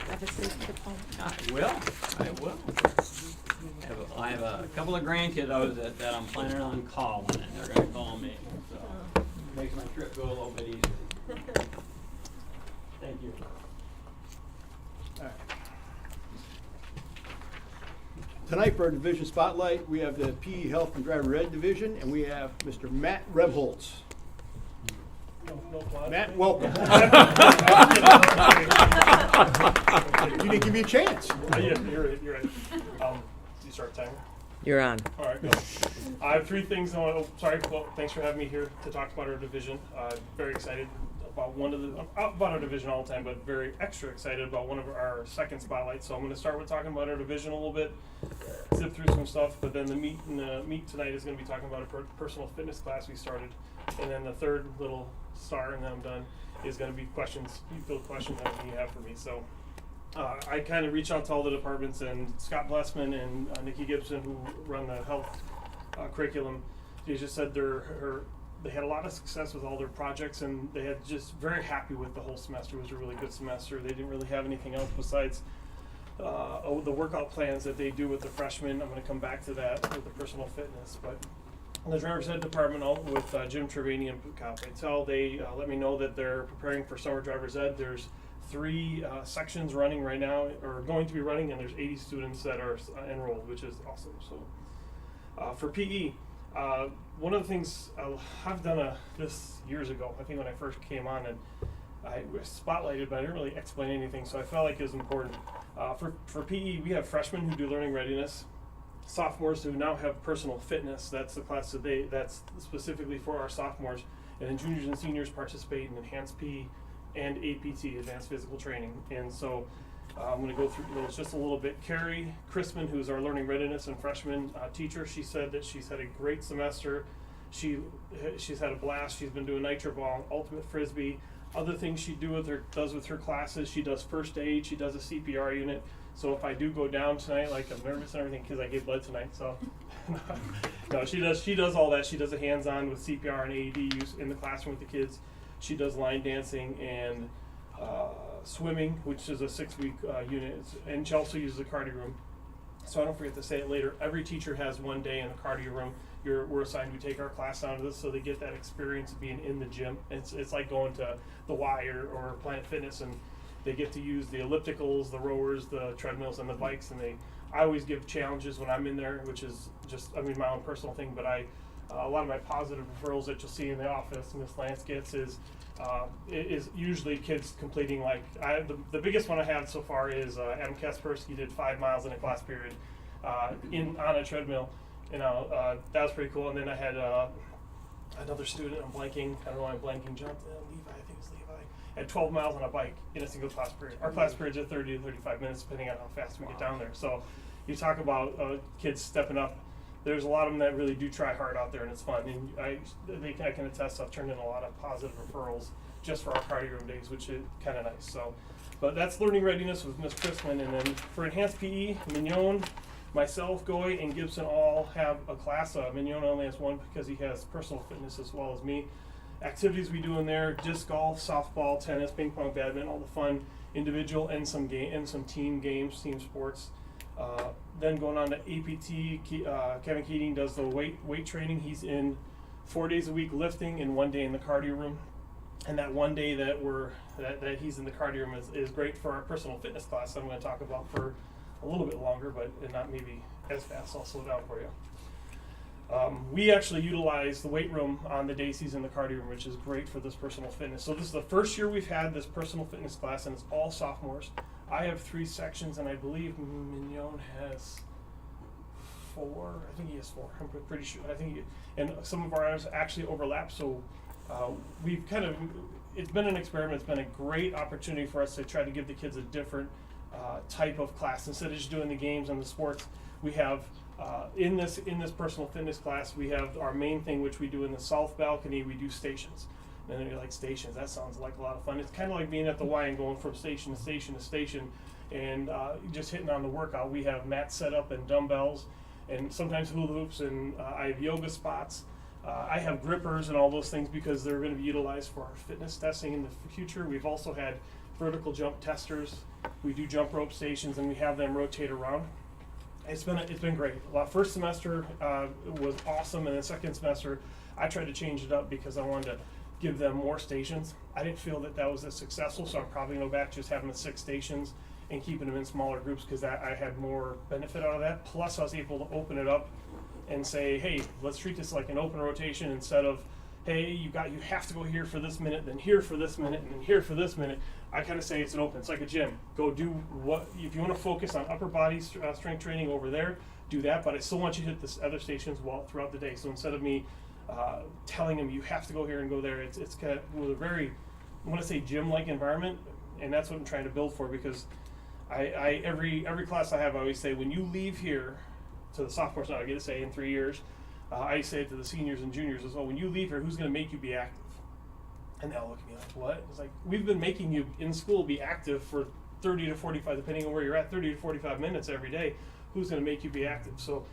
Have a safe trip home. I will. I have a couple of grandkiddos that I'm planning on calling, and they're going to call me. So makes my trip go a little bit easier. Thank you. Tonight for our division spotlight, we have the PE Health and Driver Ed Division, and we have Mr. Matt Rebholz. Matt, welcome. You didn't give me a chance. Yeah, you're right. You start timer? You're on. All right, go. I have 3 things I want to, sorry, well, thanks for having me here to talk about our division. Very excited about about our division all the time, but very extra excited about one of our second spotlights. So I'm going to start with talking about our division a little bit, zip through some stuff, but then the meat tonight is going to be talking about a personal fitness class we started. And then the third little star, and then I'm done, is going to be questions, field questions that you have for me. So I kind of reach out to all the departments, and Scott Blessman and Nikki Gibson, who run the health curriculum, they just said they had a lot of success with all their projects, and they had just very happy with the whole semester. It was a really good semester. They didn't really have anything else besides the workout plans that they do with the freshmen. I'm going to come back to that with the personal fitness, but the driver's ed department with Jim Trevani and Pukal Patel, they let me know that they're preparing for summer driver's ed. There's 3 sections running right now, or going to be running, and there's 80 students that are enrolled, which is awesome. So for PE, one of the things I've done this years ago, I think when I first came on, and I was spotlighted, but I didn't really explain anything, so I felt like it was important. For PE, we have freshmen who do learning readiness, sophomores who now have personal fitness. That's the class today. That's specifically for our sophomores. And then juniors and seniors participate in enhanced PE and APT, advanced physical training. And so I'm going to go through those just a little bit. Carrie Chrisman, who's our learning readiness and freshman teacher, she said that she's had a great semester. She's had a blast. She's been doing nitro ball, ultimate frisbee. Other things she does with her classes, she does first aid, she does a CPR unit. So if I do go down tonight, like I'm nervous and everything because I gave blood tonight, so no, she does all that. She does it hands-on with CPR and AED use in the classroom with the kids. She does line dancing and swimming, which is a 6-week unit, and she also uses the cardio room. So I don't forget to say it later. Every teacher has 1 day in the cardio room. We're assigned to take our class down to this, so they get that experience of being in the gym. It's like going to the Y or Planet Fitness, and they get to use the ellipticals, the rowers, the treadmills, and the bikes. And I always give challenges when I'm in there, which is just, my own personal thing. But a lot of my positive referrals that you'll see in the office, Ms. Lance gets, is usually kids completing the biggest one I have so far is Adam Kaspersky did 5 miles in a class period on a treadmill. That was pretty cool. And then I had another student, I don't know why I'm blanking, Levi, I think it's Levi, at 12 miles on a bike in a single class period. Our class periods are 30 to 35 minutes, depending on how fast we get down there. So you talk about kids stepping up. there's a lot of them that really do try hard out there, and it's fun. And I can attest, I've turned in a lot of positive referrals just for our cardio room days, which is kind of nice. So, but that's learning readiness with Ms. Chrisman. And then for enhanced PE, Mignon, myself, Goy, and Gibson all have a class. Mignon only has one because he has personal fitness as well as me. Activities we do in there: disc golf, softball, tennis, ping pong, badminton, all the fun individual and some team games, team sports. Then going on to APT, Kevin Keating does the weight training. He's in 4 days a week lifting and 1 day in the cardio room. And that 1 day that he's in the cardio room is great for our personal fitness class that I'm going to talk about for a little bit longer, but not maybe as fast. I'll slow down for you. We actually utilize the weight room on the days he's in the cardio room, which is great for this personal fitness. So this is the first year we've had this personal fitness class, and it's all sophomores. I have 3 sections, and I believe Mignon has 4. I think he has 4. I'm pretty sure. And some of ours actually overlap. So we've it's been an experiment. It's been a great opportunity for us to try to give the kids a different type of class. Instead of just doing the games and the sports, we have in this personal fitness class, we have our main thing, which we do in the south balcony. We do stations. And then you're like, stations, that sounds like a lot of fun. It's kind of like being at the Y and going from station to station to station and just hitting on the workout. We have mats set up and dumbbells and sometimes hula hoops, and I have yoga spots. I have grippers and all those things because they're going to be utilized for our fitness testing in the future. We've also had vertical jump testers. We do jump rope stations, and we have them rotate around. It's been great. First semester was awesome, and the second semester I tried to change it up because I wanted to give them more stations. I didn't feel that was as successful, so I'm probably going to go back to just having the 6 stations and keeping them in smaller groups because I had more benefit out of that. Plus, I was able to open it up and say, hey, let's treat this like an open rotation instead of, hey, you have to go here for this minute, then here for this minute, and then here for this minute. I kind of say it's an open. It's like a gym. Go do what, if you want to focus on upper body strength training over there, do that, but I still want you to hit this other stations throughout the day. So instead of me telling them you have to go here and go there, it's kind of with a very, I want to say gym-like environment, and that's what I'm trying to build for, because every class I have, I always say, when you leave here, to the sophomores now, I get to say in 3 years, I say it to the seniors and juniors as well, when you leave here, who's going to make you be active? And they'll look at me like, what? It's like, we've been making you in school be active for 30 to 45, depending on where you're at, 30 to 45 minutes every day. Who's going to make you be active? So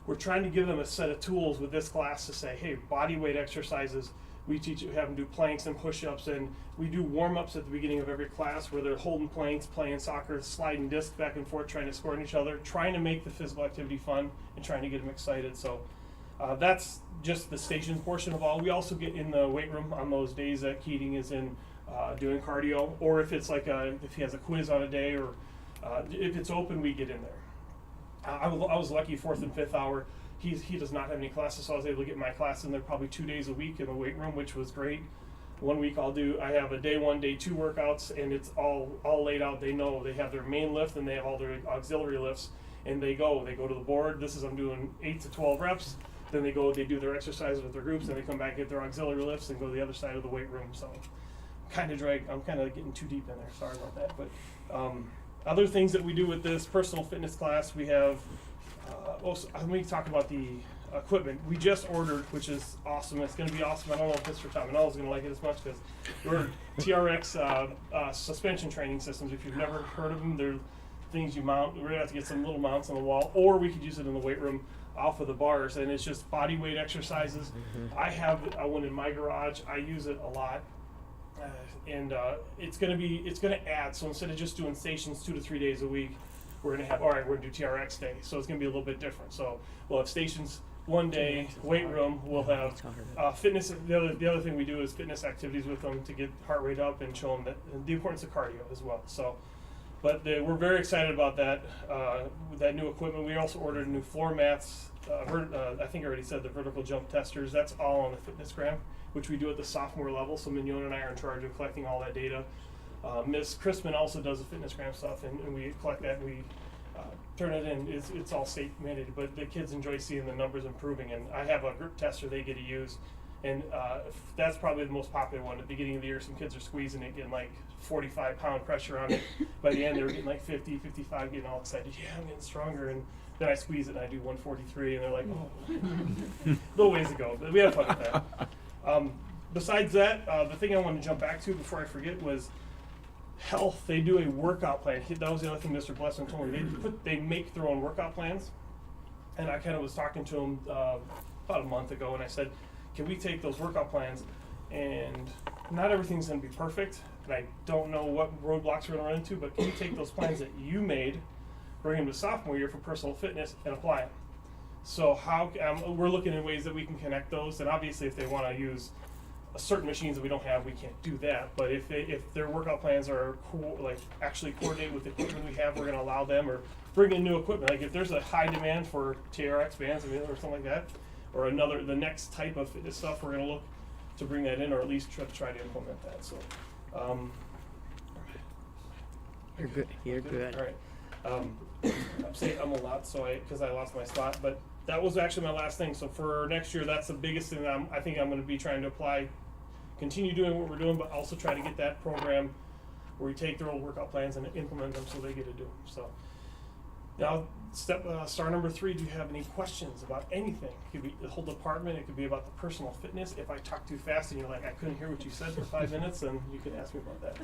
we're trying to give them a set of tools with this class to say, hey, body weight exercises. We have them do planks and push-ups, and we do warm-ups at the beginning of every class where they're holding planks, playing soccer, sliding discs back and forth, trying to score on each other, trying to make the physical activity fun and trying to get them excited. So that's just the stations portion of all. We also get in the weight room on those days that Keating is in doing cardio, or if it's like if he has a quiz on a day, or if it's open, we get in there. I was lucky 4th and 5th hour. He does not have any classes, so I was able to get my class in there probably 2 days a week in the weight room, which was great. 1 week I have a day 1, day 2 workouts, and it's all laid out. They know they have their main lift and they have all their auxiliary lifts, and they go to the board. I'm doing 8 to 12 reps. Then they do their exercises with their groups, and they come back, get their auxiliary lifts, and go to the other side of the weight room. So I'm kind of getting too deep in there. Sorry about that. But other things that we do with this personal fitness class, we have, let me talk about the equipment. We just ordered, which is awesome. It's going to be awesome. I don't know if Mr. Tominello is going to like it as much, because we're TRX suspension training systems. If you've never heard of them, they're things you mount. We're going to have to get some little mounts on the wall, or we could use it in the weight room off of the bars, and it's just body weight exercises. I have one in my garage. I use it a lot. And it's going to add. So instead of just doing stations 2 to 3 days a week, we're going to do TRX day. So it's going to be a little bit different. So we'll have stations 1 day, weight room. We'll have fitness. The other thing we do is fitness activities with them to get heart rate up and show them the importance of cardio as well. So, but we're very excited about that with that new equipment. We also ordered new floor mats. I think I already said the vertical jump testers. That's all on the fitness gram, which we do at the sophomore level. So Mignon and I are in charge of collecting all that data. Ms. Chrisman also does the fitness gram stuff, and we collect that and we turn it in. It's all state mandated, but the kids enjoy seeing the numbers improving. And I have a group tester they get to use, And that's probably the most popular one. At the beginning of the year, some kids are squeezing it, getting like 45-pound pressure on it. By the end, they're getting like 50, 55, getting all excited. Yeah, I'm getting stronger. And then I squeeze it and I do 143, and they're like, oh. Little ways to go, but we had fun with that. Besides that, the thing I wanted to jump back to before I forget was health. They do a workout plan. That was the other thing Mr. Blessman told me. They make their own workout plans. And I kind of was talking to him about a month ago, and I said, can we take those workout plans, and not everything's going to be perfect, and I don't know what roadblocks we're going to run into, but can you take those plans that you made, bring them to sophomore year for personal fitness, and apply them? So we're looking at ways that we can connect those, and obviously if they want to use certain machines that we don't have, we can't do that. But if their workout plans are actually coordinate with the equipment we have, we're going to allow them, or bring in new equipment. Like if there's a high demand for TRX bands or something like that, or the next type of fitness stuff, we're going to look to bring that in, or at least try to implement that. So, You're good. You're good. All right. I'm saying I'm a lot, because I lost my spot, but that was actually my last thing. So for next year, that's the biggest thing that I think I'm going to be trying to apply, continue doing what we're doing, but also try to get that program where we take their old workout plans and implement them so they get to do them. So now, star number 3, do you have any questions about anything? It could be the whole department, it could be about the personal fitness. If I talk too fast and you're like, I couldn't hear what you said for 5 minutes, then you can ask me about that.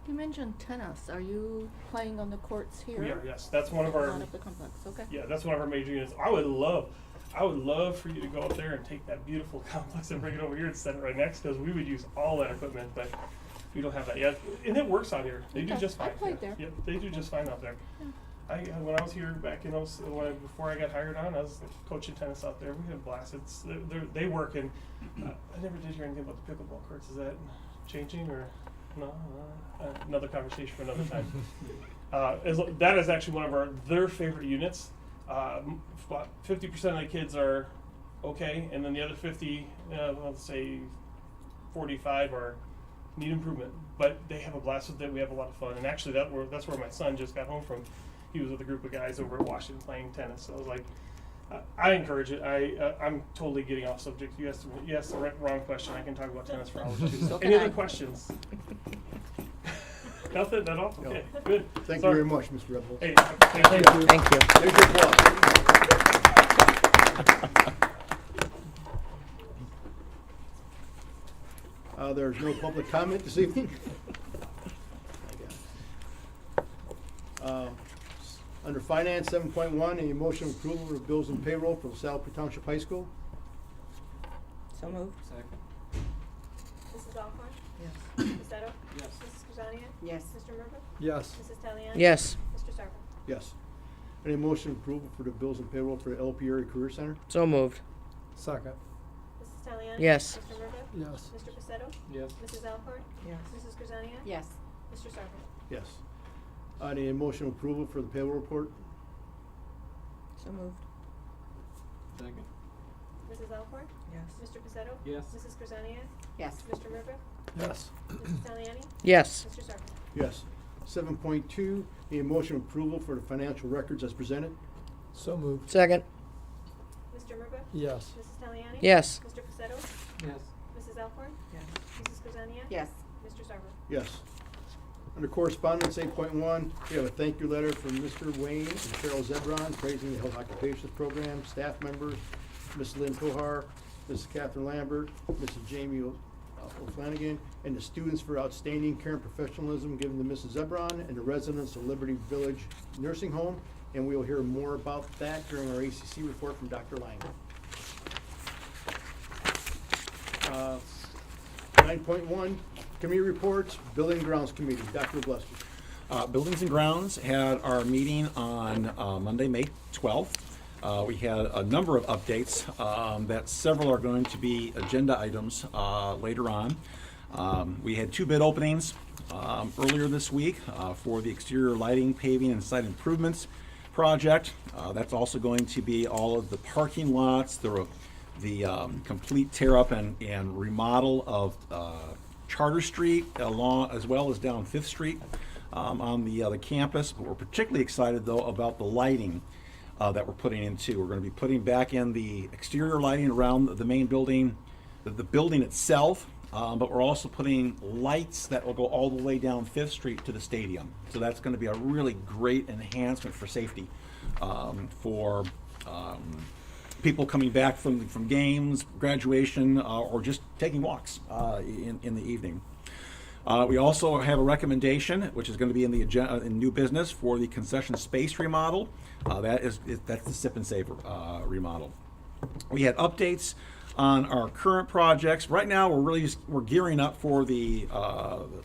You mentioned tennis. Are you playing on the courts here? We are, yes. That's one of our Out of the complex, okay. Yeah, that's one of our major units. I would love for you to go up there and take that beautiful complex and bring it over here and set it right next, because we would use all that equipment, but we don't have that yet. And it works out here. They do Okay. just fine. I played there. Yep, they do just fine out there. Yeah. When I was here back in before I got hired on, I was coaching tennis out there. We had a blast. They work, and I never did hear anything about the pickleball courts. Is that changing, or no? Another conversation for another time. That is actually one of their favorite units. About 50% of the kids are okay, and then the other 50, let's say 45, need improvement. But they have a blast with it. We have a lot of fun, and actually that's where my son just got home from. He was with a group of guys over at Washington playing tennis. So I was like, I encourage it. I'm totally getting off subject. You asked the wrong question. I can talk about tennis for hours too. So Any can other I. questions? Nothing at all? No. Okay, good. Thank Sorry. you very much, Mr. Rebel. Hey, thank you. Thank you. There's your applause. There's no public comment this evening. Under Finance, 7.1, a motion of approval of bills and payroll for LaSalle-Peru Township High School. So moved. Mrs. Alcorn? Yes. Mrs. Pacetto? Yes. Mrs. Krasniak? Yes. Mr. Murphy? Yes. Mrs. Taliani? Yes. Mr. Sarver? Yes. And a motion of approval for the bills and payroll for the LP Area Career Center. So moved. Second. Mrs. Taliani? Yes. Mr. Murphy? Yes. Mr. Pacetto? Yes. Mrs. Alcorn? Yes. Mrs. Krasniak? Yes. Mr. Sarver? Yes. I need a motion of approval for the payroll report. So moved. Second. Mrs. Alcorn? Yes. Mr. Pacetto? Yes. Mrs. Krasniak? Yes. Mr. Murphy? Yes. Mrs. Taliani? Yes. Mr. Sarver? Yes. 7.2, need a motion of approval for the financial records as presented. So moved. Second. Mr. Murphy? Yes. Mrs. Taliani? Yes. Mr. Pacetto? Yes. Mrs. Alcorn? Yes. Mrs. Krasniak? Yes. Mr. Sarver? Yes. Under correspondence, 8.1, we have a thank you letter from Mr. Wayne and Cheryl Zebron praising the Health Occupations Program, staff members, Ms. Lynn Tohar, Mrs. Catherine Lambert, Mrs. Jamie O'Flanagan, and the students for outstanding care and professionalism given to Mrs. Zebron and the residents of Liberty Village Nursing Home. And we will hear more about that during our ACC report from Dr. Lang. 9.1, committee reports, Building and Grounds Committee, Dr. Blester. Buildings and Grounds had our meeting on Monday, May 12th. We had a number of updates that several are going to be agenda items later on. We had 2 bid openings earlier this week for the exterior lighting, paving, and site improvements project. That's also going to be all of the parking lots, the complete tear up and remodel of Charter Street, along as well as down 5th Street on the campus. But we're particularly excited though about the lighting that we're putting into. We're going to be putting back in the exterior lighting around the main building, the building itself, but we're also putting lights that will go all the way down 5th Street to the stadium. So that's going to be a really great enhancement for safety for people coming back from games, graduation, or just taking walks in the evening. We also have a recommendation, which is going to be in the agenda, in new business, for the concession space remodel. That's the Sip and Savor remodel. We had updates on our current projects. Right now, we're gearing up for the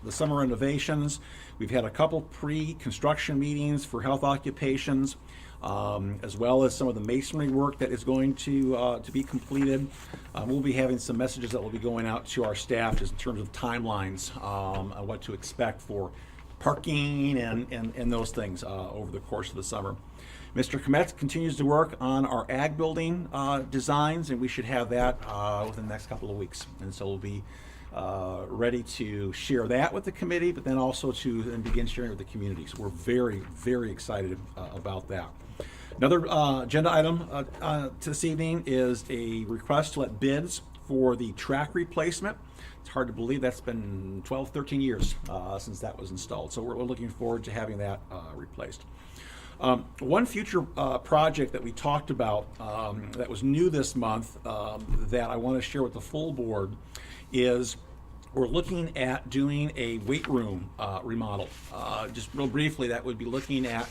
summer renovations. We've had a couple pre-construction meetings for health occupations, as well as some of the masonry work that is going to be completed. We'll be having some messages that will be going out to our staff just in terms of timelines on what to expect for parking and those things over the course of the summer. Mr. Kometz continues to work on our ag building designs, and we should have that within the next couple of weeks. And so we'll be ready to share that with the committee, but then also to begin sharing with the community. So we're very, very excited about that. Another agenda item this evening is a request to let bids for the track replacement. It's hard to believe that's been 12, 13 years since that was installed. So we're looking forward to having that replaced. One future project that we talked about that was new this month that I want to share with the full board is we're looking at doing a weight room remodel. Just real briefly, that would be looking at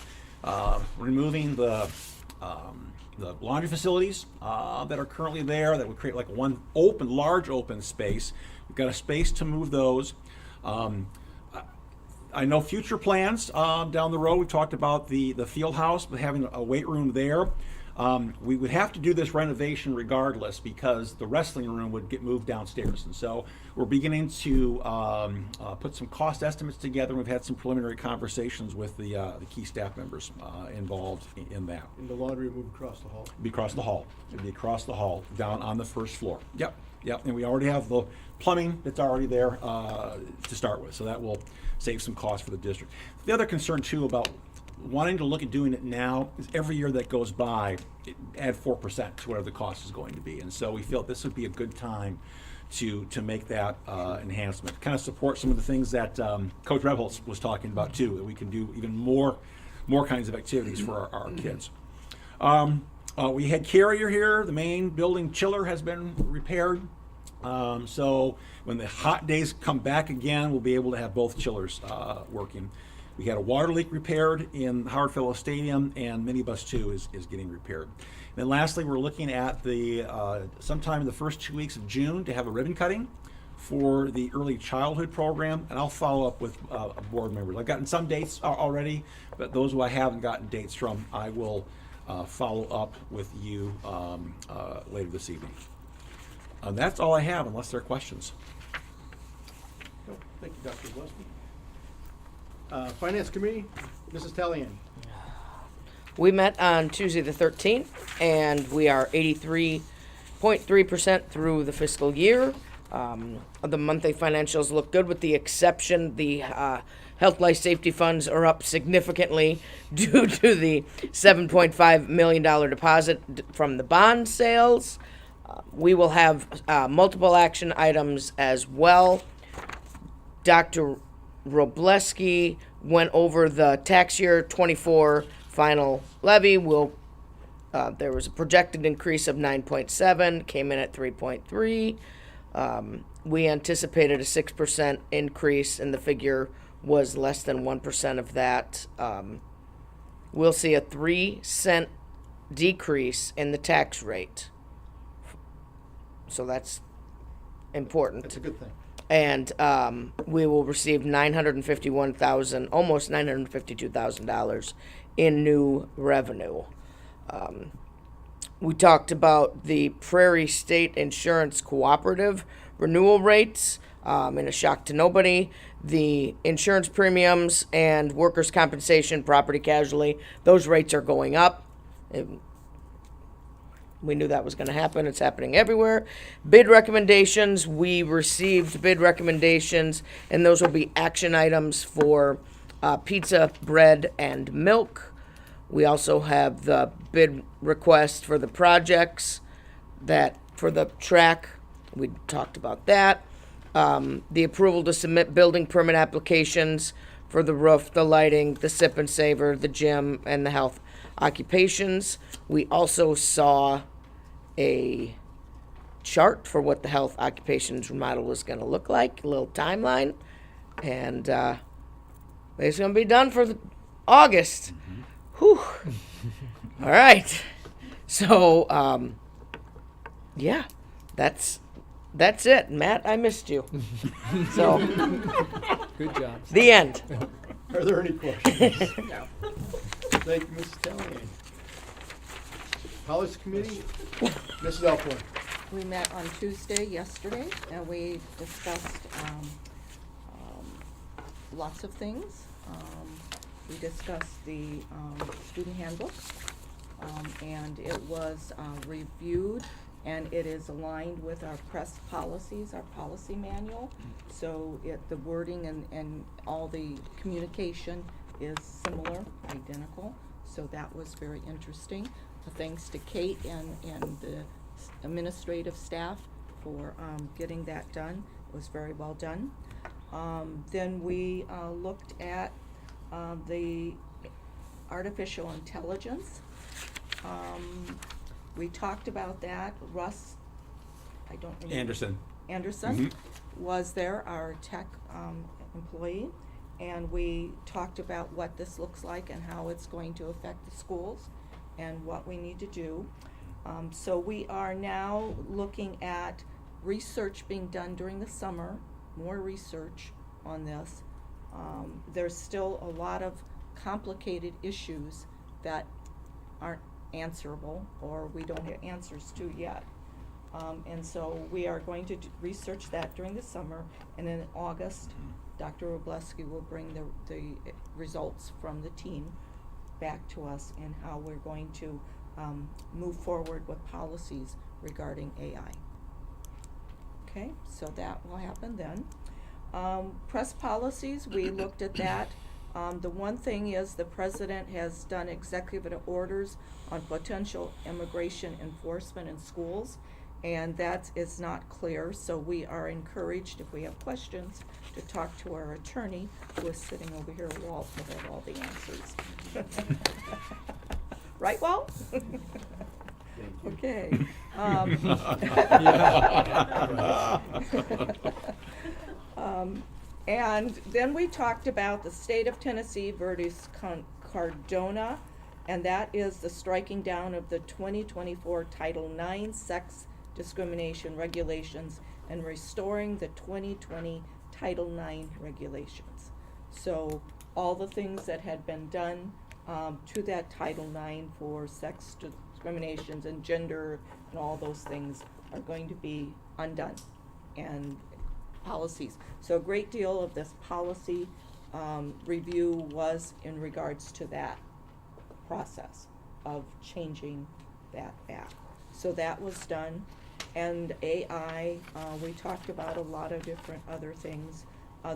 removing the laundry facilities that are currently there that would create like one large open space. We've got a space to move those. I know future plans down the road. We talked about the field house, but having a weight room there. We would have to do this renovation regardless because the wrestling room would get moved downstairs. And so we're beginning to put some cost estimates together. We've had some preliminary conversations with the key staff members involved in that. And the laundry moved across the hall. It'd be across the hall. It'd be across the hall, down on the first floor. Yep. And we already have the plumbing that's already there to start with. So that will save some cost for the district. The other concern too about wanting to look at doing it now is every year that goes by, add 4% to whatever the cost is going to be. And so we feel this would be a good time to make that enhancement. Kind of support some of the things that Coach Rebholz was talking about too, that we can do even more kinds of activities for our kids. We had Carrier here. The main building chiller has been repaired. So when the hot days come back again, we'll be able to have both chillers working. We had a water leak repaired in Howard Fellow Stadium, and minibus 2 is getting repaired. And then lastly, we're looking at the sometime in the first 2 weeks of June to have a ribbon cutting for the early childhood program, and I'll follow up with board members. I've gotten some dates already, but those who I haven't gotten dates from, I will follow up with you later this evening. That's all I have, unless there are questions. Thank you, Dr. Gillespie. Finance Committee, Mrs. Talian. We met on Tuesday the 13th, and we are 83.3% through the fiscal year. The monthly financials look good, with the exception the health life safety funds are up significantly due to the $7.5 million deposit from the bond sales. We will have multiple action items as well. Dr. Robleski went over the tax year 24 final levy. There was a projected increase of 9.7, came in at 3.3. We anticipated a 6% increase, and the figure was less than 1% of that. We'll see a 3-cent decrease in the tax rate. So that's important. That's a good thing. And we will receive $951,000, almost $952,000 in new revenue. We talked about the Prairie State Insurance Cooperative renewal rates. In a shock to nobody, the insurance premiums and workers' compensation, property casualty, those rates are going up. We knew that was going to happen. It's happening everywhere. Bid recommendations. We received bid recommendations, and those will be action items for pizza, bread, and milk. We also have the bid request for the projects that for the track We talked about that. The approval to submit building permit applications for the roof, the lighting, the sip and savor, the gym, and the health occupations. We also saw a chart for what the health occupations remodel was going to look like, a little timeline, and it's going to be done for August. Whew. All right. So, yeah, that's it. Matt, I missed you. So, Good job. the end. Are there any questions? No. Thank you, Mrs. Callahan. Policy Committee, Mrs. Alcorn. We met on Tuesday, yesterday, and we discussed lots of things. We discussed the student handbook, and it was reviewed, and it is aligned with our press policies, our policy manual. So the wording and all the communication is similar, identical. So that was very interesting. Thanks to Kate and the administrative staff for getting that done. It was very well done. Then we looked at the artificial intelligence. We talked about that. Russ, I don't remember. Anderson was there, our tech employee, and we talked about what this looks like and how it's going to affect the schools and what we need to do. So we are now looking at research being done during the summer, more research on this. There's still a lot of complicated issues that aren't answerable or we don't have answers to yet. And so we are going to research that during the summer, and in August, Dr. Robleski will bring the results from the team back to us and how we're going to move forward with policies regarding AI. Okay, so that will happen then. Press policies, we looked at that. The one thing is the president has done executive orders on potential immigration enforcement in schools, and that is not clear, so we are encouraged, if we have questions, to talk to our attorney, who is sitting over here, Walt, to have all the answers. Right, Walt? Okay. And then we talked about the state of Tennessee versus Cardona, and that is the striking down of the 2024 Title IX sex discrimination regulations and restoring the 2020 Title IX regulations. So all the things that had been done to that Title IX for sex discriminations and gender and all those things are going to be undone, and policies. So a great deal of this policy review was in regards to that process of changing that back. So that was done. And AI, we talked about a lot of different other things.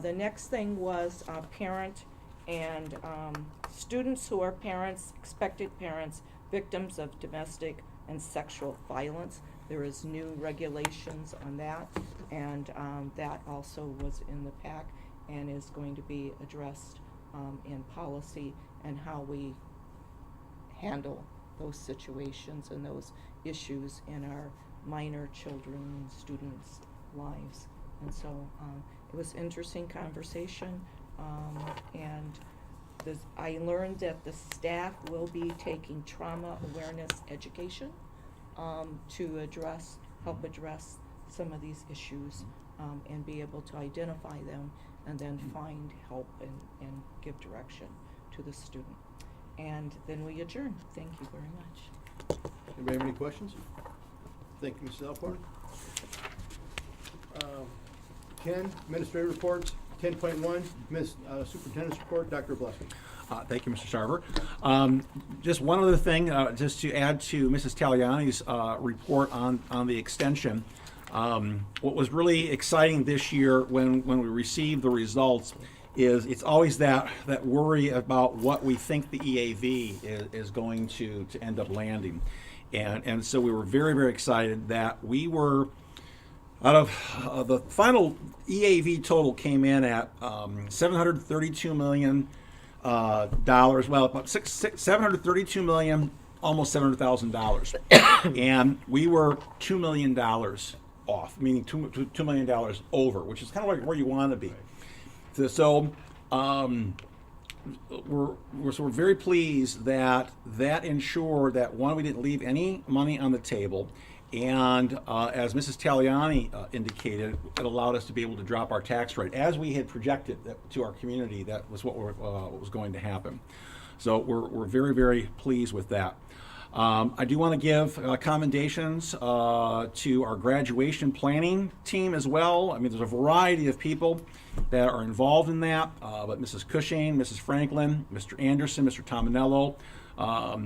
The next thing was parent and students who are parents, expected parents, victims of domestic and sexual violence. There is new regulations on that, and that also was in the pack and is going to be addressed in policy and how we handle those situations and those issues in our minor children and students' lives. And so it was interesting conversation, and I learned that the staff will be taking trauma awareness education to help address some of these issues and be able to identify them and then find help and give direction to the student. And then we adjourn. Thank you very much. Anybody have any questions? Thank you, Mrs. Alcorn. 10, administrative reports. 10.1, Superintendent's report, Dr. Robleski. Thank you, Mr. Sarver. Just one other thing, just to add to Mrs. Taliani's report on the extension. What was really exciting this year when we received the results is it's always that worry about what we think the EAV is going to end up landing. And so we were very, very excited that we were Out of the final EAV total came in at $732 million. Well, about $732 million, almost $700,000, and we were $2 million off, meaning $2 million over, which is kind of like where you want to be. So we're very pleased that ensured that, one, we didn't leave any money on the table, and as Mrs. Taliani indicated, it allowed us to be able to drop our tax rate as we had projected to our community. That was what was going to happen. So we're very, very pleased with that. I do want to give commendations to our graduation planning team as well. I mean, there's a variety of people that are involved in that, but Mrs. Cushing, Mrs. Franklin, Mr. Anderson, Mr. Tominello,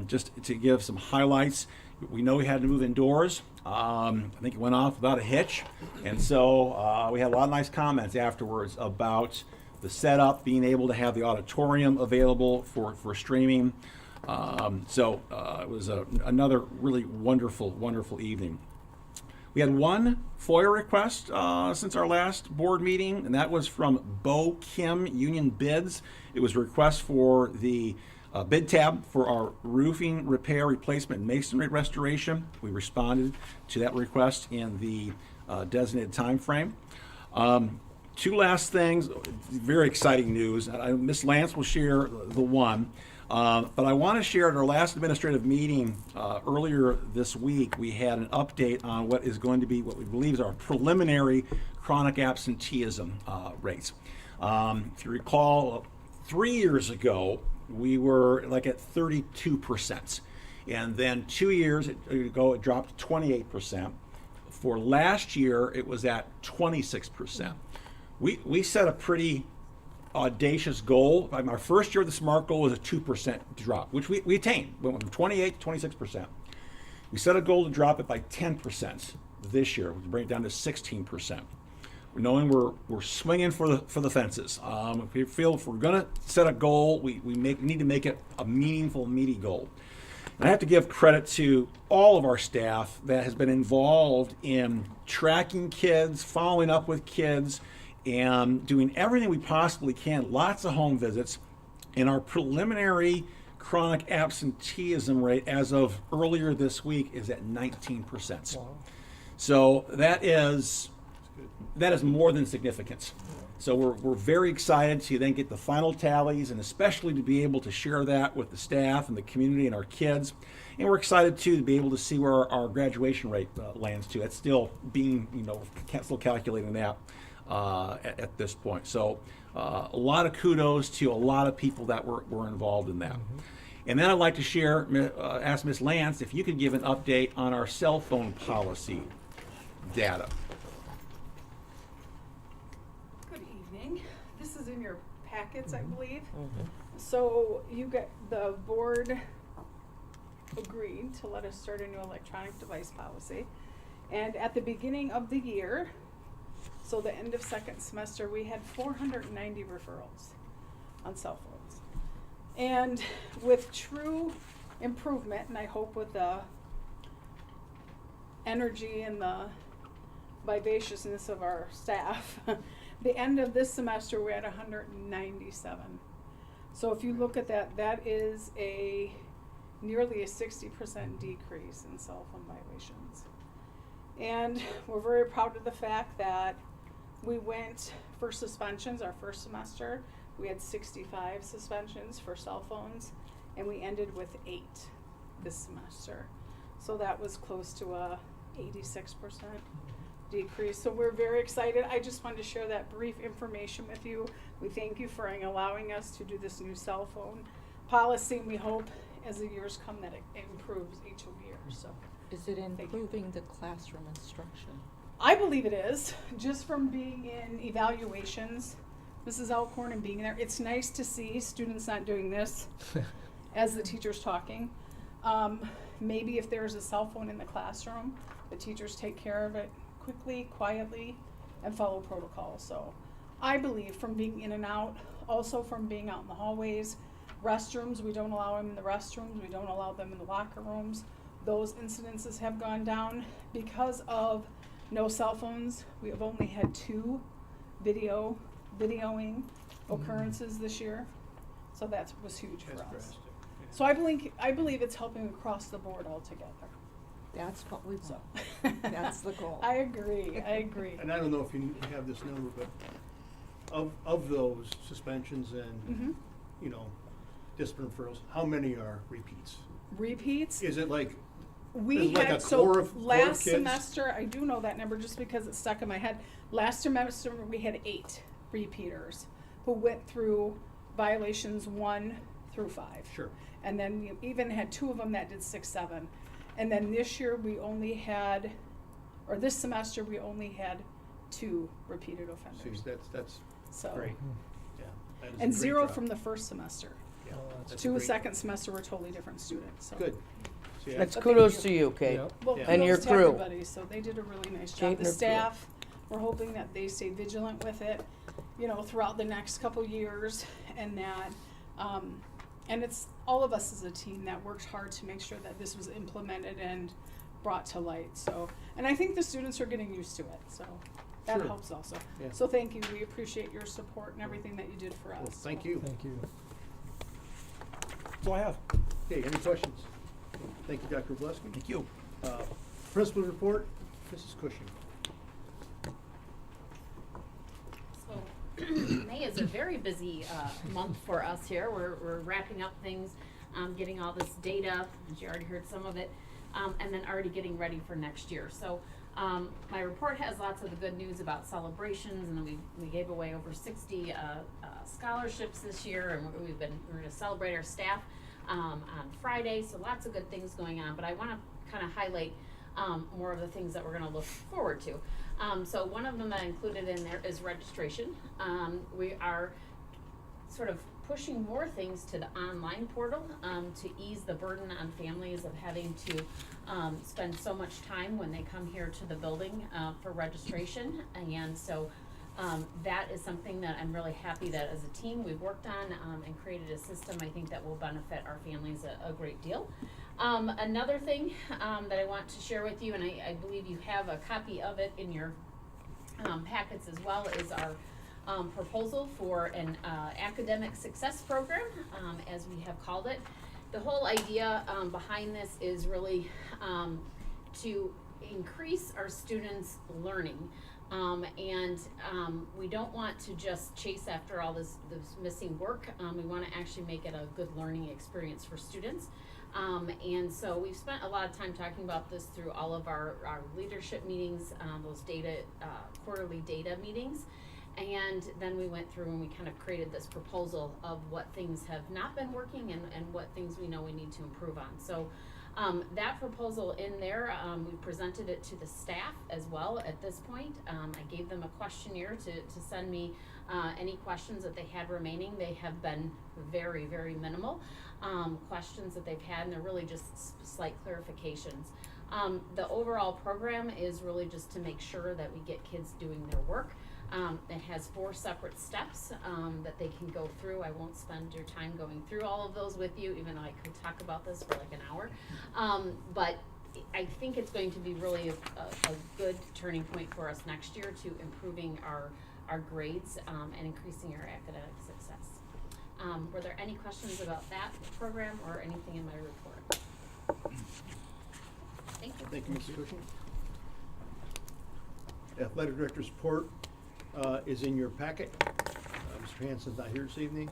just to give some highlights. We know we had to move indoors. I think it went off without a hitch, and so we had a lot of nice comments afterwards about the setup, being able to have the auditorium available for streaming. So it was another really wonderful evening. We had one FOIA request since our last board meeting, and that was from Bo Kim Union Bids. It was a request for the bid tab for our roofing repair, replacement, and masonry restoration. We responded to that request in the designated time frame. Two last things, very exciting news. Ms. Lance will share the one. But I want to share at our last administrative meeting earlier this week, we had an update on what is going to be what we believe is our preliminary chronic absenteeism rates. If you recall, 3 years ago, we were like at 32%. And then 2 years ago, it dropped to 28%. For last year, it was at 26%. We set a pretty audacious goal. Our first year of the SMART goal was a 2% drop, which we attained. We went from 28 to 26%. We set a goal to drop it by 10% this year. We can bring it down to 16%. Knowing we're swinging for the fences. If we feel if we're going to set a goal, we need to make it a meaningful, meaty goal. And I have to give credit to all of our staff that has been involved in tracking kids, following up with kids, and doing everything we possibly can, lots of home visits. And our preliminary chronic absenteeism rate as of earlier this week is at 19%. Wow. So that is more than significant. So we're very excited to then get the final tallies, and especially to be able to share that with the staff and the community and our kids. And we're excited too to be able to see where our graduation rate lands to. It's still being, still calculating that. At this point. So a lot of kudos to a lot of people that were involved in that. Mm-hmm. And then I'd like to ask Ms. Lance if you could give an update on our cell phone policy data. Good evening. This is in your packets, I believe. Mm-hmm. So the board agreed to let us start a new electronic device policy. And at the beginning of the year, so the end of second semester, we had 490 referrals on cell phones. And with true improvement, and I hope with the energy and the vivaciousness of our staff, the end of this semester we're at 197. So if you look at that, that is nearly a 60% decrease in cell phone violations. And we're very proud of the fact that we went for suspensions our first semester. We had 65 suspensions for cell phones, and we ended with 8 this semester. So that was close to a 86% decrease. So we're very excited. I just wanted to share that brief information with you. We thank you for allowing us to do this new cell phone policy, and we hope as the years come that it improves each year. So. Is it improving the classroom instruction? I believe it is, just from being in evaluations, Mrs. Alcorn, and being there. It's nice to see students not doing this as the teacher's talking. Maybe if there's a cell phone in the classroom, the teachers take care of it quickly, quietly, and follow protocol. So I believe from being in and out, also from being out in the hallways, restrooms, we don't allow them in the restrooms, we don't allow them in the locker rooms. Those incidences have gone down because of No cell phones. We have only had 2 videoing occurrences this year. So that was huge for That's us. drastic. So I believe it's helping across the board altogether. That's what we So want. That's the goal. I agree. And I don't know if you have this number, but of those suspensions and, Mhm. you know, discipline referrals, how many are repeats? Repeats. Is it like, We There's like had, a so core of last kids? semester, I do know that number just because it's stuck in my head. Last semester, we had 8 repeaters who went through violations 1 through 5. sure, And then we even had 2 of them that did 6, 7. And then this year, we only had, or this semester, we only had 2 repeated see, offenders. that's So, great, yeah. that is a and great 0 job. from the first semester. Yeah, that's a 2 great- second semester were totally different students, so. Good. See, That's But kudos thank to you, Kate. Yep. Well, Yeah. And your kudos to crew. everybody, so they did a really nice Kate job. and The her crew. staff, we're hoping that they stay vigilant with it, you know, throughout the next couple years, and that, and it's all of us as a team that worked hard to make sure that this was implemented and brought to light, so. And I think the students are getting used to it, so that Sure. helps also. Yeah. So thank you, we appreciate your support and everything that you did for us. Well, thank you. Thank you. That's all I have. Okay, any questions? Thank you, Dr. Obleski. Thank you. Principal report, Mrs. Cushing. So May is a very busy month for us here. We're wrapping up things, getting all this data, as you already heard some of it, and then already getting ready for next year. So my report has lots of the good news about celebrations, and then we gave away over 60 scholarships this year, and we're going to celebrate our staff on Friday. So lots of good things going on. But I want to kind of highlight more of the things that we're going to look forward to. So one of them that I included in there is registration. We are sort of pushing more things to the online portal to ease the burden on families of having to spend so much time when they come here to the building for registration. And so that is something that I'm really happy that as a team we've worked on and created a system I think that will benefit our families a great deal. Another thing that I want to share with you, and I believe you have a copy of it in your packets as well, is our proposal for an academic success program, as we have called it. The whole idea behind this is really to increase our students' learning. We don't want to just chase after all this missing work. We want to actually make it a good learning experience for students. And so we've spent a lot of time talking about this through all of our leadership meetings, those quarterly data meetings. And then we went through and we kind of created this proposal of what things have not been working and what things we know we need to improve on. So that proposal in there, we presented it to the staff as well at this point. I gave them a questionnaire to send me any questions that they had remaining. They have been very, very minimal questions that they've had, and they're really just slight clarifications. The overall program is really just to make sure that we get kids doing their work. It has 4 separate steps that they can go through. I won't spend your time going through all of those with you, even though I could talk about this for like an hour. But I think it's going to be really a good turning point for us next year to improving our grades and increasing our academic success. Were there any questions about that program or anything in my report? Thank you. Thank you, Mrs. Cushing. Athletic Director's report is in your packet. Mr. Hansen's not here this evening.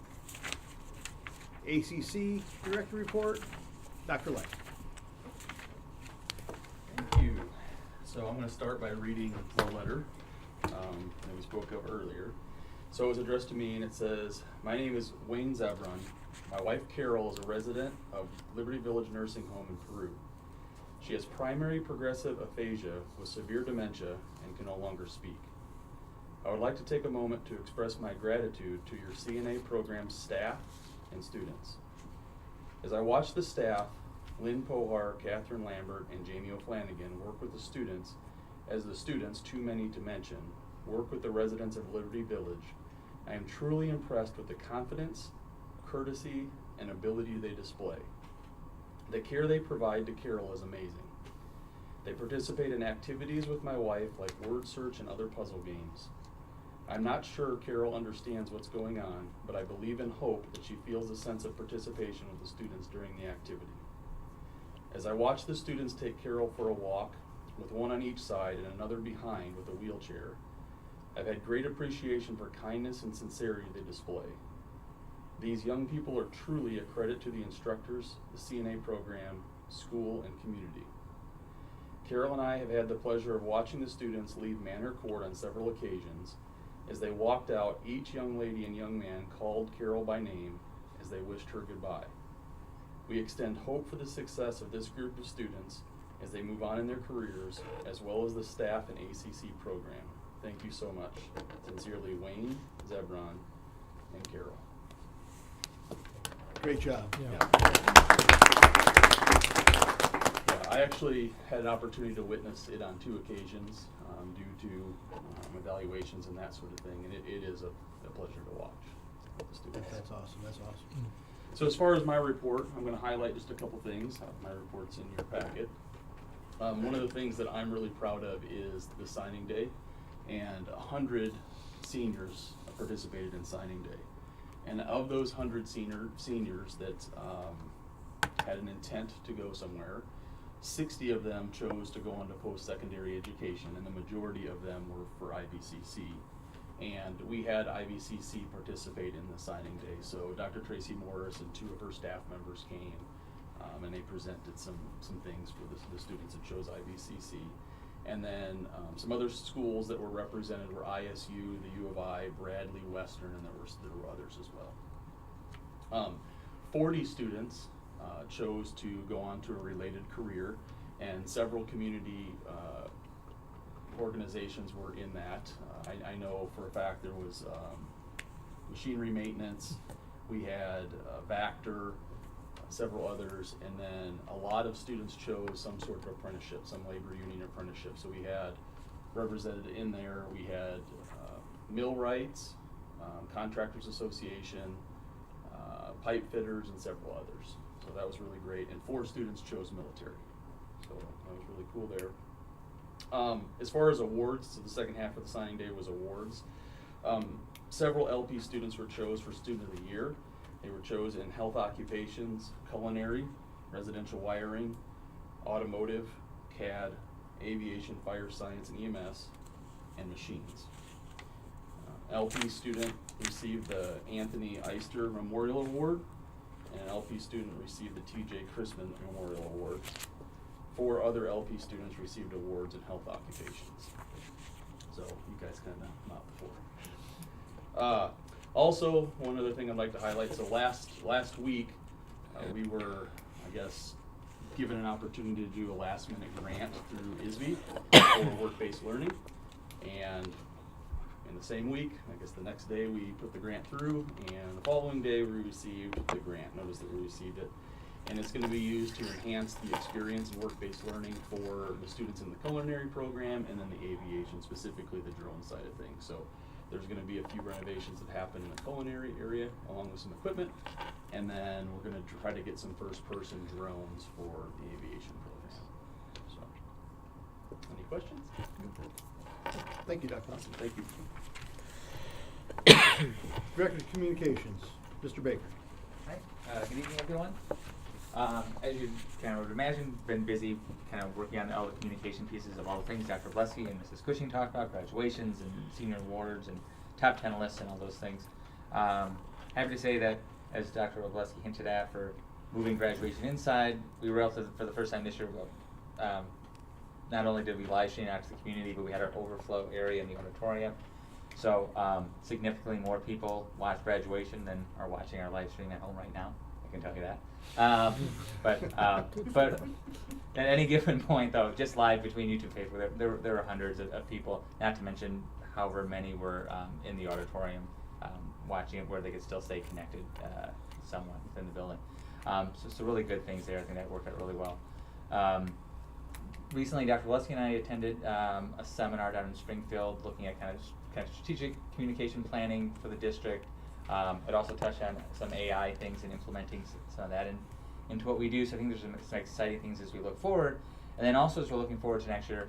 ACC Director report, Dr. Light. Thank you. So I'm going to start by reading the letter that we spoke of earlier. So it was addressed to me, and it says, "My name is Wayne Zebron. My wife Carol is a resident of Liberty Village Nursing Home in Peru. She has primary progressive aphasia with severe dementia and can no longer speak. I would like to take a moment to express my gratitude to your CNA program staff and students. As I watch the staff, Lynn Pohar, Catherine Lambert, and Jamie O'Flanagan work with the students, as the students, too many to mention, work with the residents of Liberty Village, I am truly impressed with the confidence, courtesy, and ability they display. The care they provide to Carol is amazing. They participate in activities with my wife like word search and other puzzle games. I'm not sure Carol understands what's going on, but I believe and hope that she feels a sense of participation with the students during the activity. As I watch the students take Carol for a walk, with one on each side and another behind with a wheelchair, I've had great appreciation for kindness and sincerity they display. These young people are truly a credit to the instructors, the CNA program, school, and community. Carol and I have had the pleasure of watching the students leave Manor Court on several occasions. As they walked out, each young lady and young man called Carol by name as they wished her goodbye. We extend hope for the success of this group of students as they move on in their careers, as well as the staff and ACC program. Thank you so much. Sincerely, Wayne, Zebron, and Carol. Great job. Yeah, I actually had an opportunity to witness it on 2 occasions due to evaluations and that sort of thing, and it is a pleasure to watch with the students. That's awesome. That's awesome. So as far as my report, I'm going to highlight just a couple things. My report's in your packet. One of the things that I'm really proud of is the signing day, and 100 seniors participated in signing day. And of those 100 seniors that had an intent to go somewhere, 60 of them chose to go on to post-secondary education, and the majority of them were for IVCC. And we had IVCC participate in the signing day. So Dr. Tracy Morris and 2 of her staff members came, and they presented some things for the students that chose IVCC. And then some other schools that were represented were ISU, the U of I, Bradley, Western, and there were others as well. 40 students chose to go on to a related career, and several community organizations were in that. I know for a fact there was machinery maintenance, we had Vactor, several others, and then a lot of students chose some sort of apprenticeship, some labor union apprenticeship. So we had represented in there, we had millwrights, Contractors Association, pipe fitters, and several others. So that was really great, and 4 students chose military. So that was really cool there. As far as awards, so the second half of the signing day was awards. Several LP students were chosen for Student of the Year. They were chosen in health occupations, culinary, residential wiring, automotive, CAD, aviation, fire science, and EMS, and machines. LP student received the Anthony Eister Memorial Award, and an LP student received the TJ Chrisman Memorial Award. 4 other LP students received awards in health occupations. So you guys kind of knocked them out before. Also, one other thing I'd like to highlight, so last week, we were, I guess, given an opportunity to do a last minute grant through ISB for work-based learning. And in the same week, I guess the next day, we put the grant through, and the following day we received the grant, notice that we received it. And it's going to be used to enhance the experience in work-based learning for the students in the culinary program and then the aviation, specifically the drone side of things. So there's going to be a few renovations that happen in the culinary area along with some equipment, and then we're going to try to get some first-person drones for the aviation program. So, any questions? Thank you, Dr. Awesome, thank you. Director of Communications, Mr. Baker. Hi, good evening, everyone. As you kind of would imagine, been busy kind of working on all the communication pieces of all the things Dr. Blesky and Mrs. Cushing talked about, graduations and senior awards and top 10 lists and all those things. Happy to say that, as Dr. Blesky hinted at, for moving graduation inside, we were able to, for the first time this year, not only did we live stream out to the community, but we had our overflow area in the auditorium. So significantly more people watch graduation than are watching our live stream at home right now. I can tell you that. But at any given point, though, just live between YouTube Facebook, there were hundreds of people. Not to mention however many were in the auditorium watching it, where they could still stay connected somewhat within the building. So really good things there. I think that worked out really well. Recently, Dr. Lesky and I attended a seminar down in Springfield looking at kind of strategic communication planning for the district. It also touched on some AI things and implementing some of that into what we do. So I think there's some exciting things as we look forward. And then also, as we're looking forward to next year,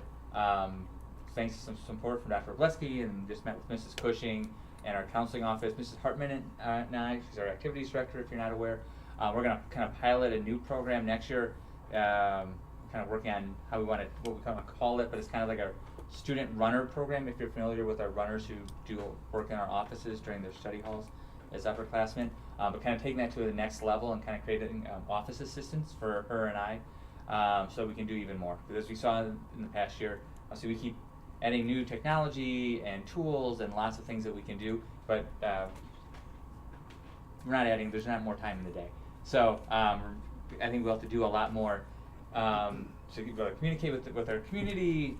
thanks to some support from Dr. Obleski, and just met with Mrs. Cushing and our counseling office, Mrs. Hartman and I, she's our activities director, if you're not aware. We're going to kind of pilot a new program next year, kind of working on how we want to, what we kind of call it, but it's kind of like our student runner program, if you're familiar with our runners who do work in our offices during their study halls as upperclassmen, but kind of taking that to the next level and kind of creating office assistants for her and I, so we can do even more. Because as we saw in the past year, so we keep adding new technology and tools and lots of things that we can do, but we're not adding, there's not more time in the day. So I think we'll have to do a lot more to communicate with our community,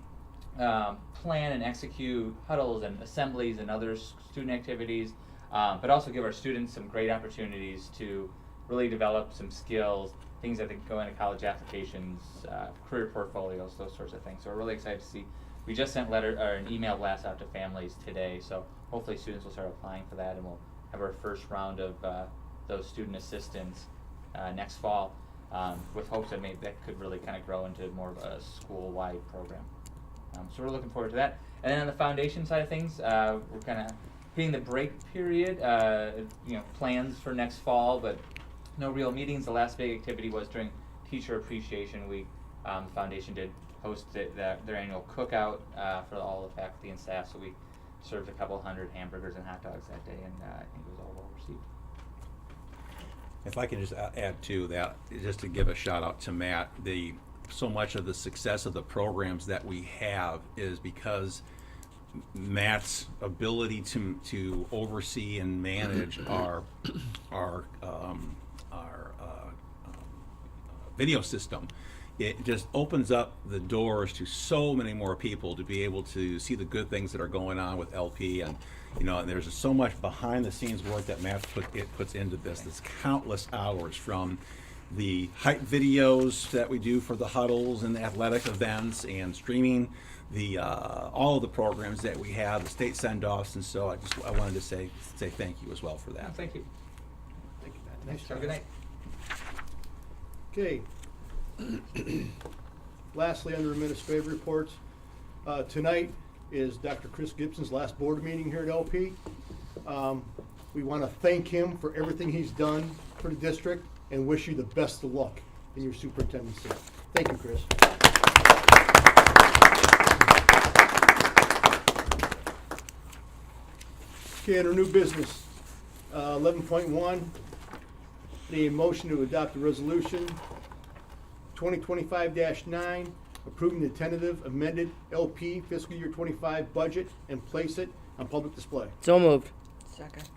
plan and execute huddles and assemblies and other student activities, but also give our students some great opportunities to really develop some skills, things that go into college applications, career portfolios, those sorts of things. So we're really excited to see. We just sent an email blast out to families today, so hopefully students will start applying for that, and we'll have our first round of those student assistants next fall, with hopes that maybe that could really kind of grow into more of a school-wide program. So we're looking forward to that. And then on the foundation side of things, we're kind of hitting the break period, plans for next fall, but no real meetings. The last big activity was during Teacher Appreciation Week. The foundation did host their annual cookout for all the faculty and staff, so we served a couple hundred hamburgers and hot dogs that day, and I think it was all well received. If I can just add to that, just to give a shout out to Matt, so much of the success of the programs that we have is because Matt's ability to oversee and manage our video system. It just opens up the doors to so many more people to be able to see the good things that are going on with LP, and there's just so much behind the scenes work that Matt puts into this. There's countless hours, from the hype videos that we do for the huddles and the athletic events, and streaming all of the programs that we have, the state send-offs, and so I wanted to say thank you as well for that. Thank you. Thank you, Matt. Nice Have job. a good night. Okay. Lastly, under administrative reports, tonight is Dr. Chris Gibson's last board meeting here at LP. We want to thank him for everything he's done for the district and wish you the best of luck in your superintendency. Thank you, Chris. Okay, under new business, 11.1, the motion to adopt the resolution 2025-9, approving the tentative amended LP fiscal year 25 budget and place it on public display. So moved. Second.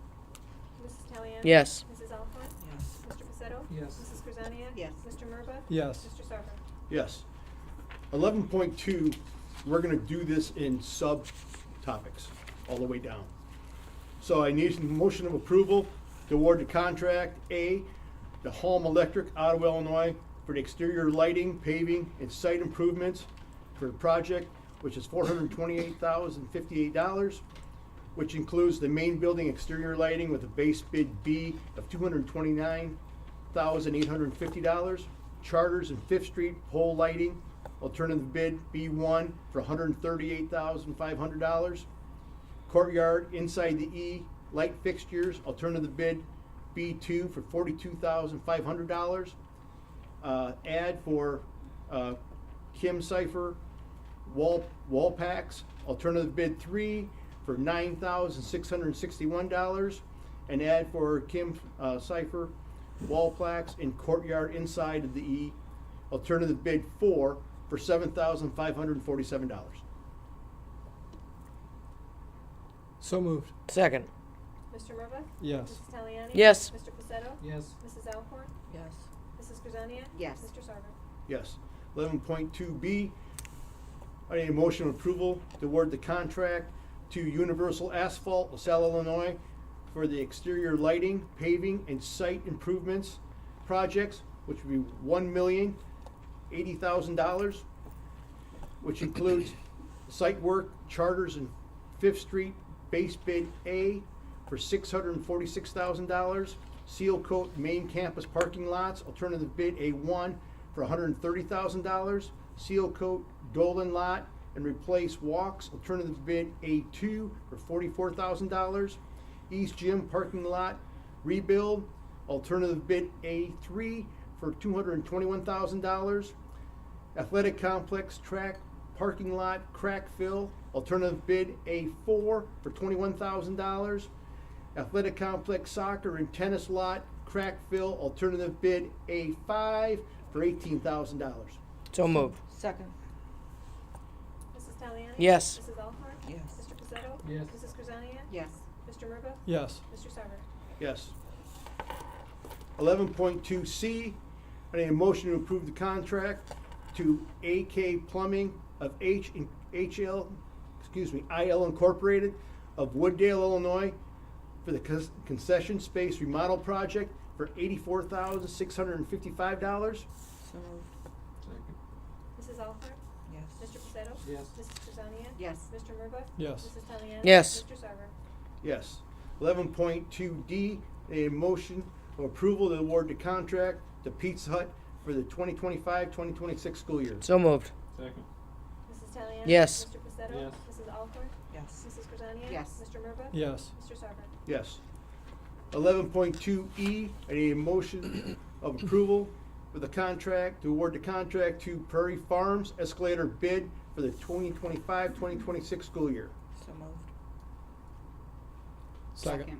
Mrs. Taliani? Yes. Mrs. Alcorn? Yes. Mr. Pacetto? Yes. Mrs. Grzania? Yes. Mr. Murba? Yes. Mr. Sarver? Yes. 11.2, we're going to do this in sub-topics all the way down. So I need a motion of approval to award the contract A to Halm Electric, Ottawa, Illinois, for the exterior lighting, paving, and site improvements for the project, which is $428,058, which includes the main building exterior lighting with a base bid B of $229,850, Charters and Fifth Street pole lighting, alternative bid B1 for $138,500, courtyard inside the E light fixtures, alternative bid B2 for $42,500. Ad for Kim Cipher wall packs, alternative bid 3 for $9,661, and ad for Kim Cipher wall plaques in courtyard inside of the E, alternative bid 4 for $7,547. So moved. Second. Mr. Murba? Yes. Mrs. Taliani? Yes. Mr. Pacetto? Yes. Mrs. Alcorn? Yes. Mrs. Grzania? Yes. Mr. Sarver? Yes. 11.2B, I need a motion of approval to award the contract to Universal Asphalt, LaSalle, Illinois, for the exterior lighting, paving, and site improvements projects, which would be $1,080,000, which includes site work, Charters and Fifth Street, base bid A for $646,000, seal coat main campus parking lots, alternative bid A1 for $130,000, seal coat Dolan lot and replace walks, alternative bid A2 for $44,000. East Gym parking lot rebuild, alternative bid A3 for $221,000. Athletic complex track parking lot crack fill, alternative bid A4 for $21,000. Athletic complex soccer and tennis lot crack fill, alternative bid A5 for $18,000. So moved. Second. Mrs. Taliani? Yes. Mrs. Alcorn? Yes. Mr. Pacetto? Yes. Mrs. Krasnian? Yes. Mr. Murbaugh? Yes. Mr. Sarver? Yes. 11.2C, I need a motion to approve the contract to AK Plumbing of IL Incorporated of Wooddale, Illinois for the concession space remodel project for $84,655. So moved. Mrs. Alcorn? Yes. Mr. Pacetto? Yes. Mrs. Krasnian? Yes. Mr. Murbaugh? Yes. Mrs. Taliani? Yes. Mr. Sarver? Yes. 11.2D, a motion of approval to award the contract to Pizza Hut for the 2025-2026 school year. So moved. Second. Mrs. Taliani? Yes. Mr. Pacetto? Yes. Mrs. Alcorn? Yes. Mrs. Krasnian? Yes. Mr. Murbaugh? Yes. Mr. Sarver? Yes. 11.2E, I need a motion of approval for the contract, to award the contract to Prairie Farms Escalator bid for the 2025-2026 school year. So moved. Second.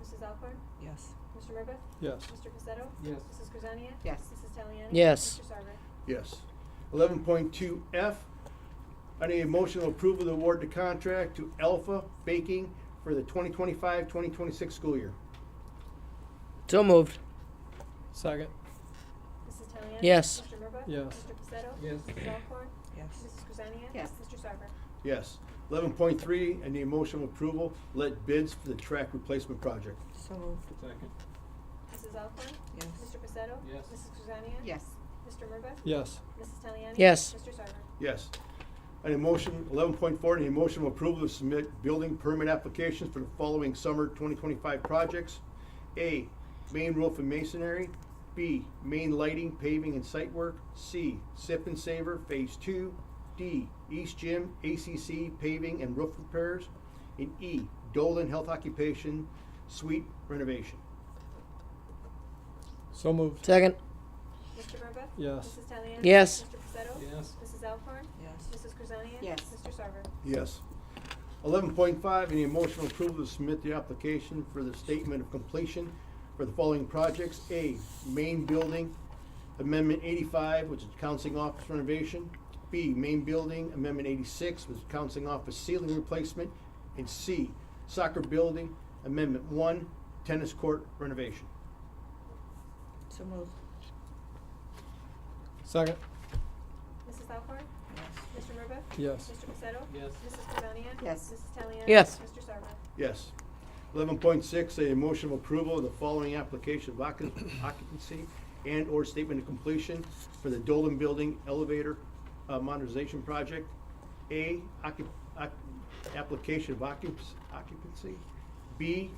Mrs. Alcorn? Yes. Mr. Murbaugh? Yes. Mr. Pacetto? Yes. Mrs. Krasnian? Yes. Mrs. Taliani? Yes. Mr. Sarver? Yes. 11.2F, I need a motion of approval to award the contract to Alpha Baking for the 2025-2026 school year. So moved. Second. Mrs. Taliani? Yes. Mr. Murbaugh? Yes. Mr. Pacetto? Yes. Mrs. Alcorn? Yes. Mrs. Krasnian? Yes. Mr. Sarver? Yes. 11.3, I need a motion of approval, let bids for the track replacement project. So moved. Second. Mrs. Alcorn? Yes. Mr. Pacetto? Yes. Mrs. Krasnian? Yes. Mr. Murbaugh? Yes. Mrs. Taliani? Yes. Mr. Sarver? Yes. I need a motion, 11.4, I need a motion of approval to submit building permit applications for the following summer 2025 projects. A, main roof and masonry. B, main lighting, paving, and site work. C, Sip and Saver, Phase 2. D, East Gym, ACC, paving and roof repairs. And E, Dolan Health Occupation Suite renovation. So moved. Second. Mr. Murbaugh? Yes. Mrs. Taliani? Yes. Mr. Pacetto? Yes. Mrs. Alcorn? Yes. Mrs. Krasnian? Yes. Mr. Sarver? Yes. 11.5, I need a motion of approval to submit the application for the statement of completion for the following projects. A, main building amendment 85, which is counseling office renovation. B, main building amendment 86, which is counseling office ceiling replacement. And C, soccer building amendment 1, tennis court renovation. So moved. Second. Mrs. Alcorn? Yes. Mr. Murbaugh? Yes. Mr. Pacetto? Yes. Mrs. Krasnian? Yes. Mrs. Taliani? Yes. Mr. Sarver? Yes. 11.6, a motion of approval of the following application of occupancy and or statement of completion for the Dolan Building Elevator modernization project. A, application of occupancy. B,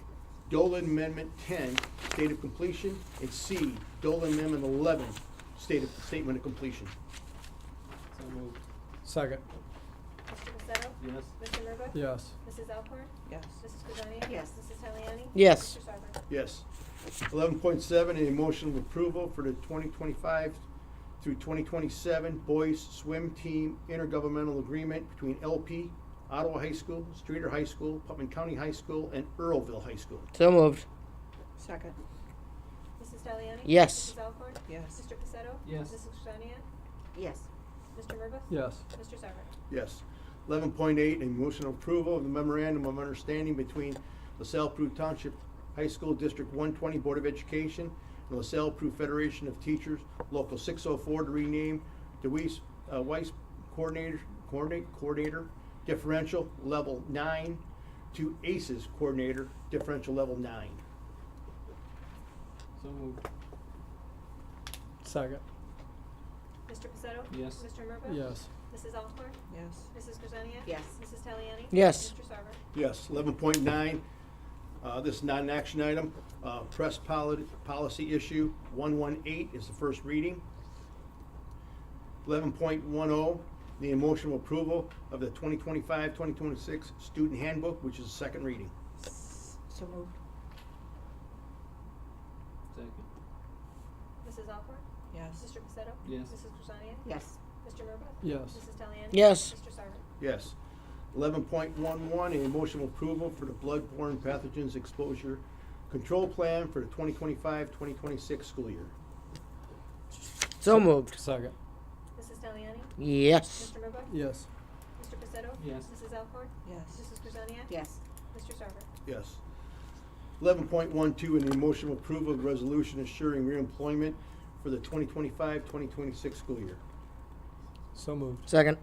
Dolan Amendment 10, state of completion. And C, Dolan Amendment 11, statement of completion. So moved. Second. Mr. Pacetto? Yes. Mr. Murbaugh? Yes. Mrs. Alcorn? Yes. Mrs. Krasnian? Yes. Mrs. Taliani? Yes. Mr. Sarver? Yes. 11.7, a motion of approval for the 2025 through 2027 Boys Swim Team Intergovernmental Agreement between LP, Ottawa High School, Streator High School, Putnam County High School, and Earlville High School. So moved. Second. Mrs. Taliani? Yes. Mrs. Alcorn? Yes. Mr. Pacetto? Yes. Mrs. Krasnian? Yes. Mr. Murbaugh? Yes. Mr. Sarver? Yes. 11.8, a motion of approval of the memorandum of understanding between LaSalle-Peru Township High School District 120 Board of Education and LaSalle-Peru Federation of Teachers, Local 604, to rename DeWeese Weiss Coordinator Differential Level 9 to ACES Coordinator Differential Level 9. So moved. Second. Mr. Pacetto? Yes. Mr. Murbaugh? Yes. Mrs. Alcorn? Yes. Mrs. Krasnian? Yes. Mrs. Taliani? Yes. Mr. Sarver? Yes. 11.9, this is not an action item. Press policy issue 118 is the first reading. 11.10, the emotional approval of the 2025-2026 student handbook, which is the second reading. So moved. Mrs. Alcorn? Yes. Mr. Pacetto? Yes. Mrs. Krasnian? Yes. Mr. Murbaugh? Yes. Mrs. Taliani? Yes. Mr. Sarver? Yes. 11.11, an emotional approval for the bloodborne pathogens exposure control plan for the 2025-2026 school year. So moved. Second. Mrs. Taliani? Yes. Mr. Murbaugh? Yes. Mr. Pacetto? Yes. Mrs. Alcorn? Yes. Mrs. Krasnian? Yes. Mr. Sarver? Yes. 11.12, an emotional approval of the resolution assuring reemployment for the 2025-2026 school year. So moved. Second.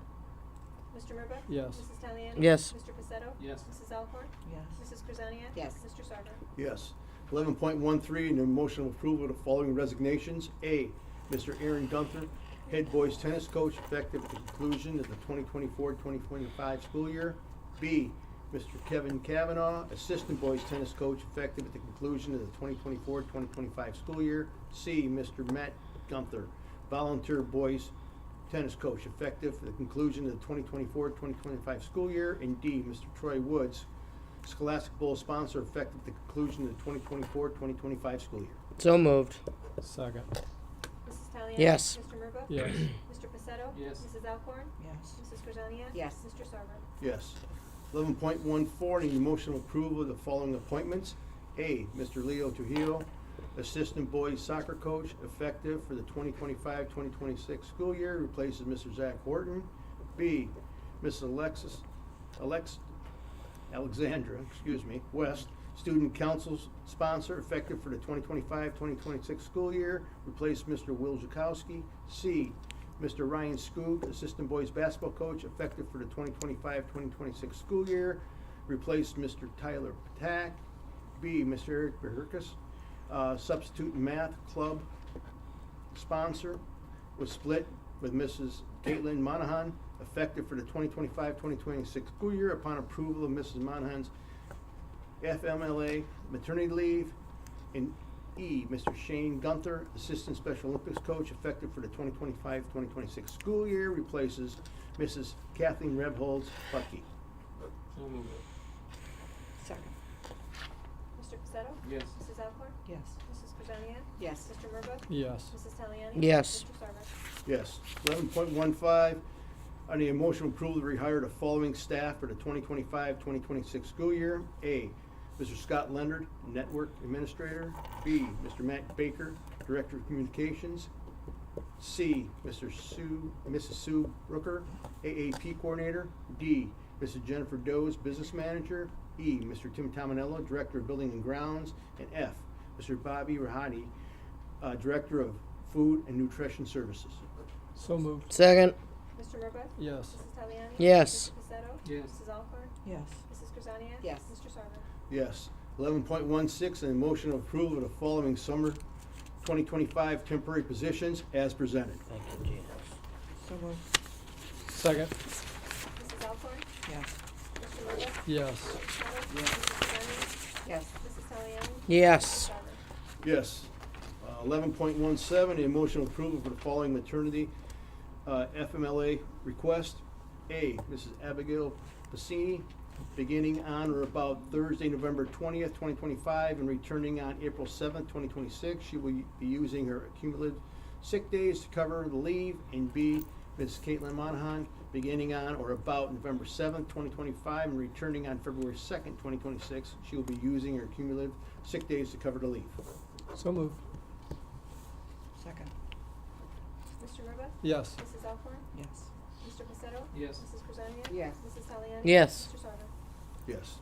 Mr. Murbaugh? Yes. Mrs. Taliani? Yes. Mr. Pacetto? Yes. Mrs. Alcorn? Yes. Mrs. Krasnian? Yes. Mr. Sarver? Yes. 11.13, an emotional approval of the following resignations. A, Mr. Aaron Gunther, head boys tennis coach, effective at the conclusion of the 2024-2025 school year. B, Mr. Kevin Kavanaugh, assistant boys tennis coach, effective at the conclusion of the 2024-2025 school year. C, Mr. Matt Gunther, volunteer boys tennis coach, effective at the conclusion of the 2024-2025 school year. And D, Mr. Troy Woods, Scholastic Bowl sponsor, effective at the conclusion of the 2024-2025 school year. So moved. Second. Mrs. Taliani? Yes. Mr. Murbaugh? Yes. Mr. Pacetto? Yes. Mrs. Alcorn? Yes. Mrs. Krasnian? Yes. Mr. Sarver? Yes. 11.14, an emotional approval of the following appointments. A, Mr. Leo Trujillo, assistant boys soccer coach, effective for the 2025-2026 school year, replaces Mr. Zach Horton. B, Mrs. Alexandra West, student council sponsor, effective for the 2025-2026 school year, replace Mr. Will Zukowski. C, Mr. Ryan Skoog, assistant boys basketball coach, effective for the 2025-2026 school year, replace Mr. Tyler Patak. B, Mr. Eric Beherkus, substitute math club sponsor, was split with Mrs. Caitlin Monahan, effective for the 2025-2026 school year upon approval of Mrs. Monahan's FMLA maternity leave. And E, Mr. Shane Gunther, assistant Special Olympics coach, effective for the 2025-2026 school year, replaces Mrs. Kathleen Rebholz Bucky. So move it. Second. Mr. Pacetto? Yes. Mrs. Alcorn? Yes. Mrs. Krasnian? Yes. Mr. Murbaugh? Yes. Mrs. Taliani? Yes. Mr. Sarver? Yes. 11.15, on the emotional approval to rehire the following staff for the 2025-2026 school year. A, Mr. Scott Leonard, Network Administrator. B, Mr. Matt Baker, Director of Communications. C, Mrs. Sue Rooker, AAP Coordinator. D, Mrs. Jennifer Doe's Business Manager. E, Mr. Tim Tominello, Director of Building and Grounds. And F, Mr. Bobby Rahadi, Director of Food and Nutrition Services. So moved. Second. Mr. Murbaugh? Yes. Mrs. Taliani? Yes. Mr. Pacetto? Yes. Mrs. Alcorn? Yes. Mrs. Krasnian? Yes. Mr. Sarver? Yes. 11.16, an emotional approval of the following summer 2025 temporary positions as presented. Thank you, Jesus. So moved. Second. Mrs. Alcorn? Yes. Mr. Murbaugh? Yes. Mr. Pacetto? Mrs. Krasnian? Yes. Mrs. Taliani? Yes. Mr. Sarver? Yes. 11.17, the emotional approval for the following maternity FMLA request. A, Mrs. Abigail Bassini, beginning on or about Thursday, November 20th, 2025, and returning on April 7th, 2026. She will be using her accumulated sick days to cover the leave. And B, Ms. Caitlin Monahan, beginning on or about November 7th, 2025, and returning on February 2nd, 2026. She will be using her cumulative sick days to cover the leave. So moved. Second. Mr. Murbaugh? Yes. Mrs. Alcorn? Yes. Mr. Pacetto? Yes. Mrs. Krasnian? Yes. Mrs. Taliani? Yes. Mr. Sarver? Yes.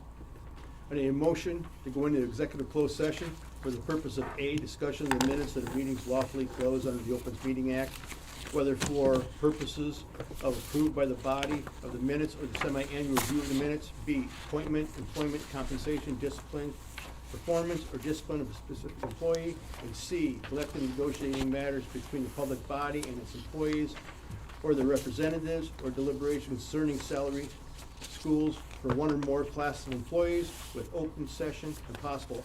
I need a motion to go into executive closed session for the purpose of A, discussion of the minutes of the meetings lawfully closed under the Open Meeting Act, whether for purposes of approved by the body of the minutes or the semi-annual review of the minutes. B, appointment, employment, compensation, discipline, performance, or discipline of a specific employee. And C, collective negotiating matters between the public body and its employees or their representatives, or deliberation concerning salary, schools for one or more classes of employees, with open session and possible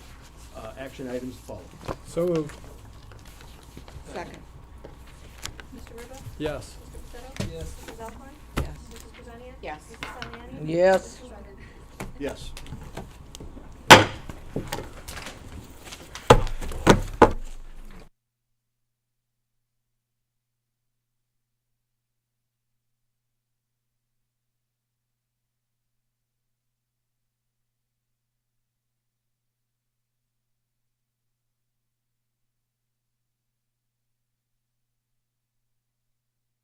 action items to follow. So moved. Second. Mr. Murbaugh? Yes. Mr. Pacetto? Yes. Mrs. Alcorn? Yes. Mrs. Krasniak? Yes. Mrs. Taliani? Yes. Mr. Schreiber? Yes.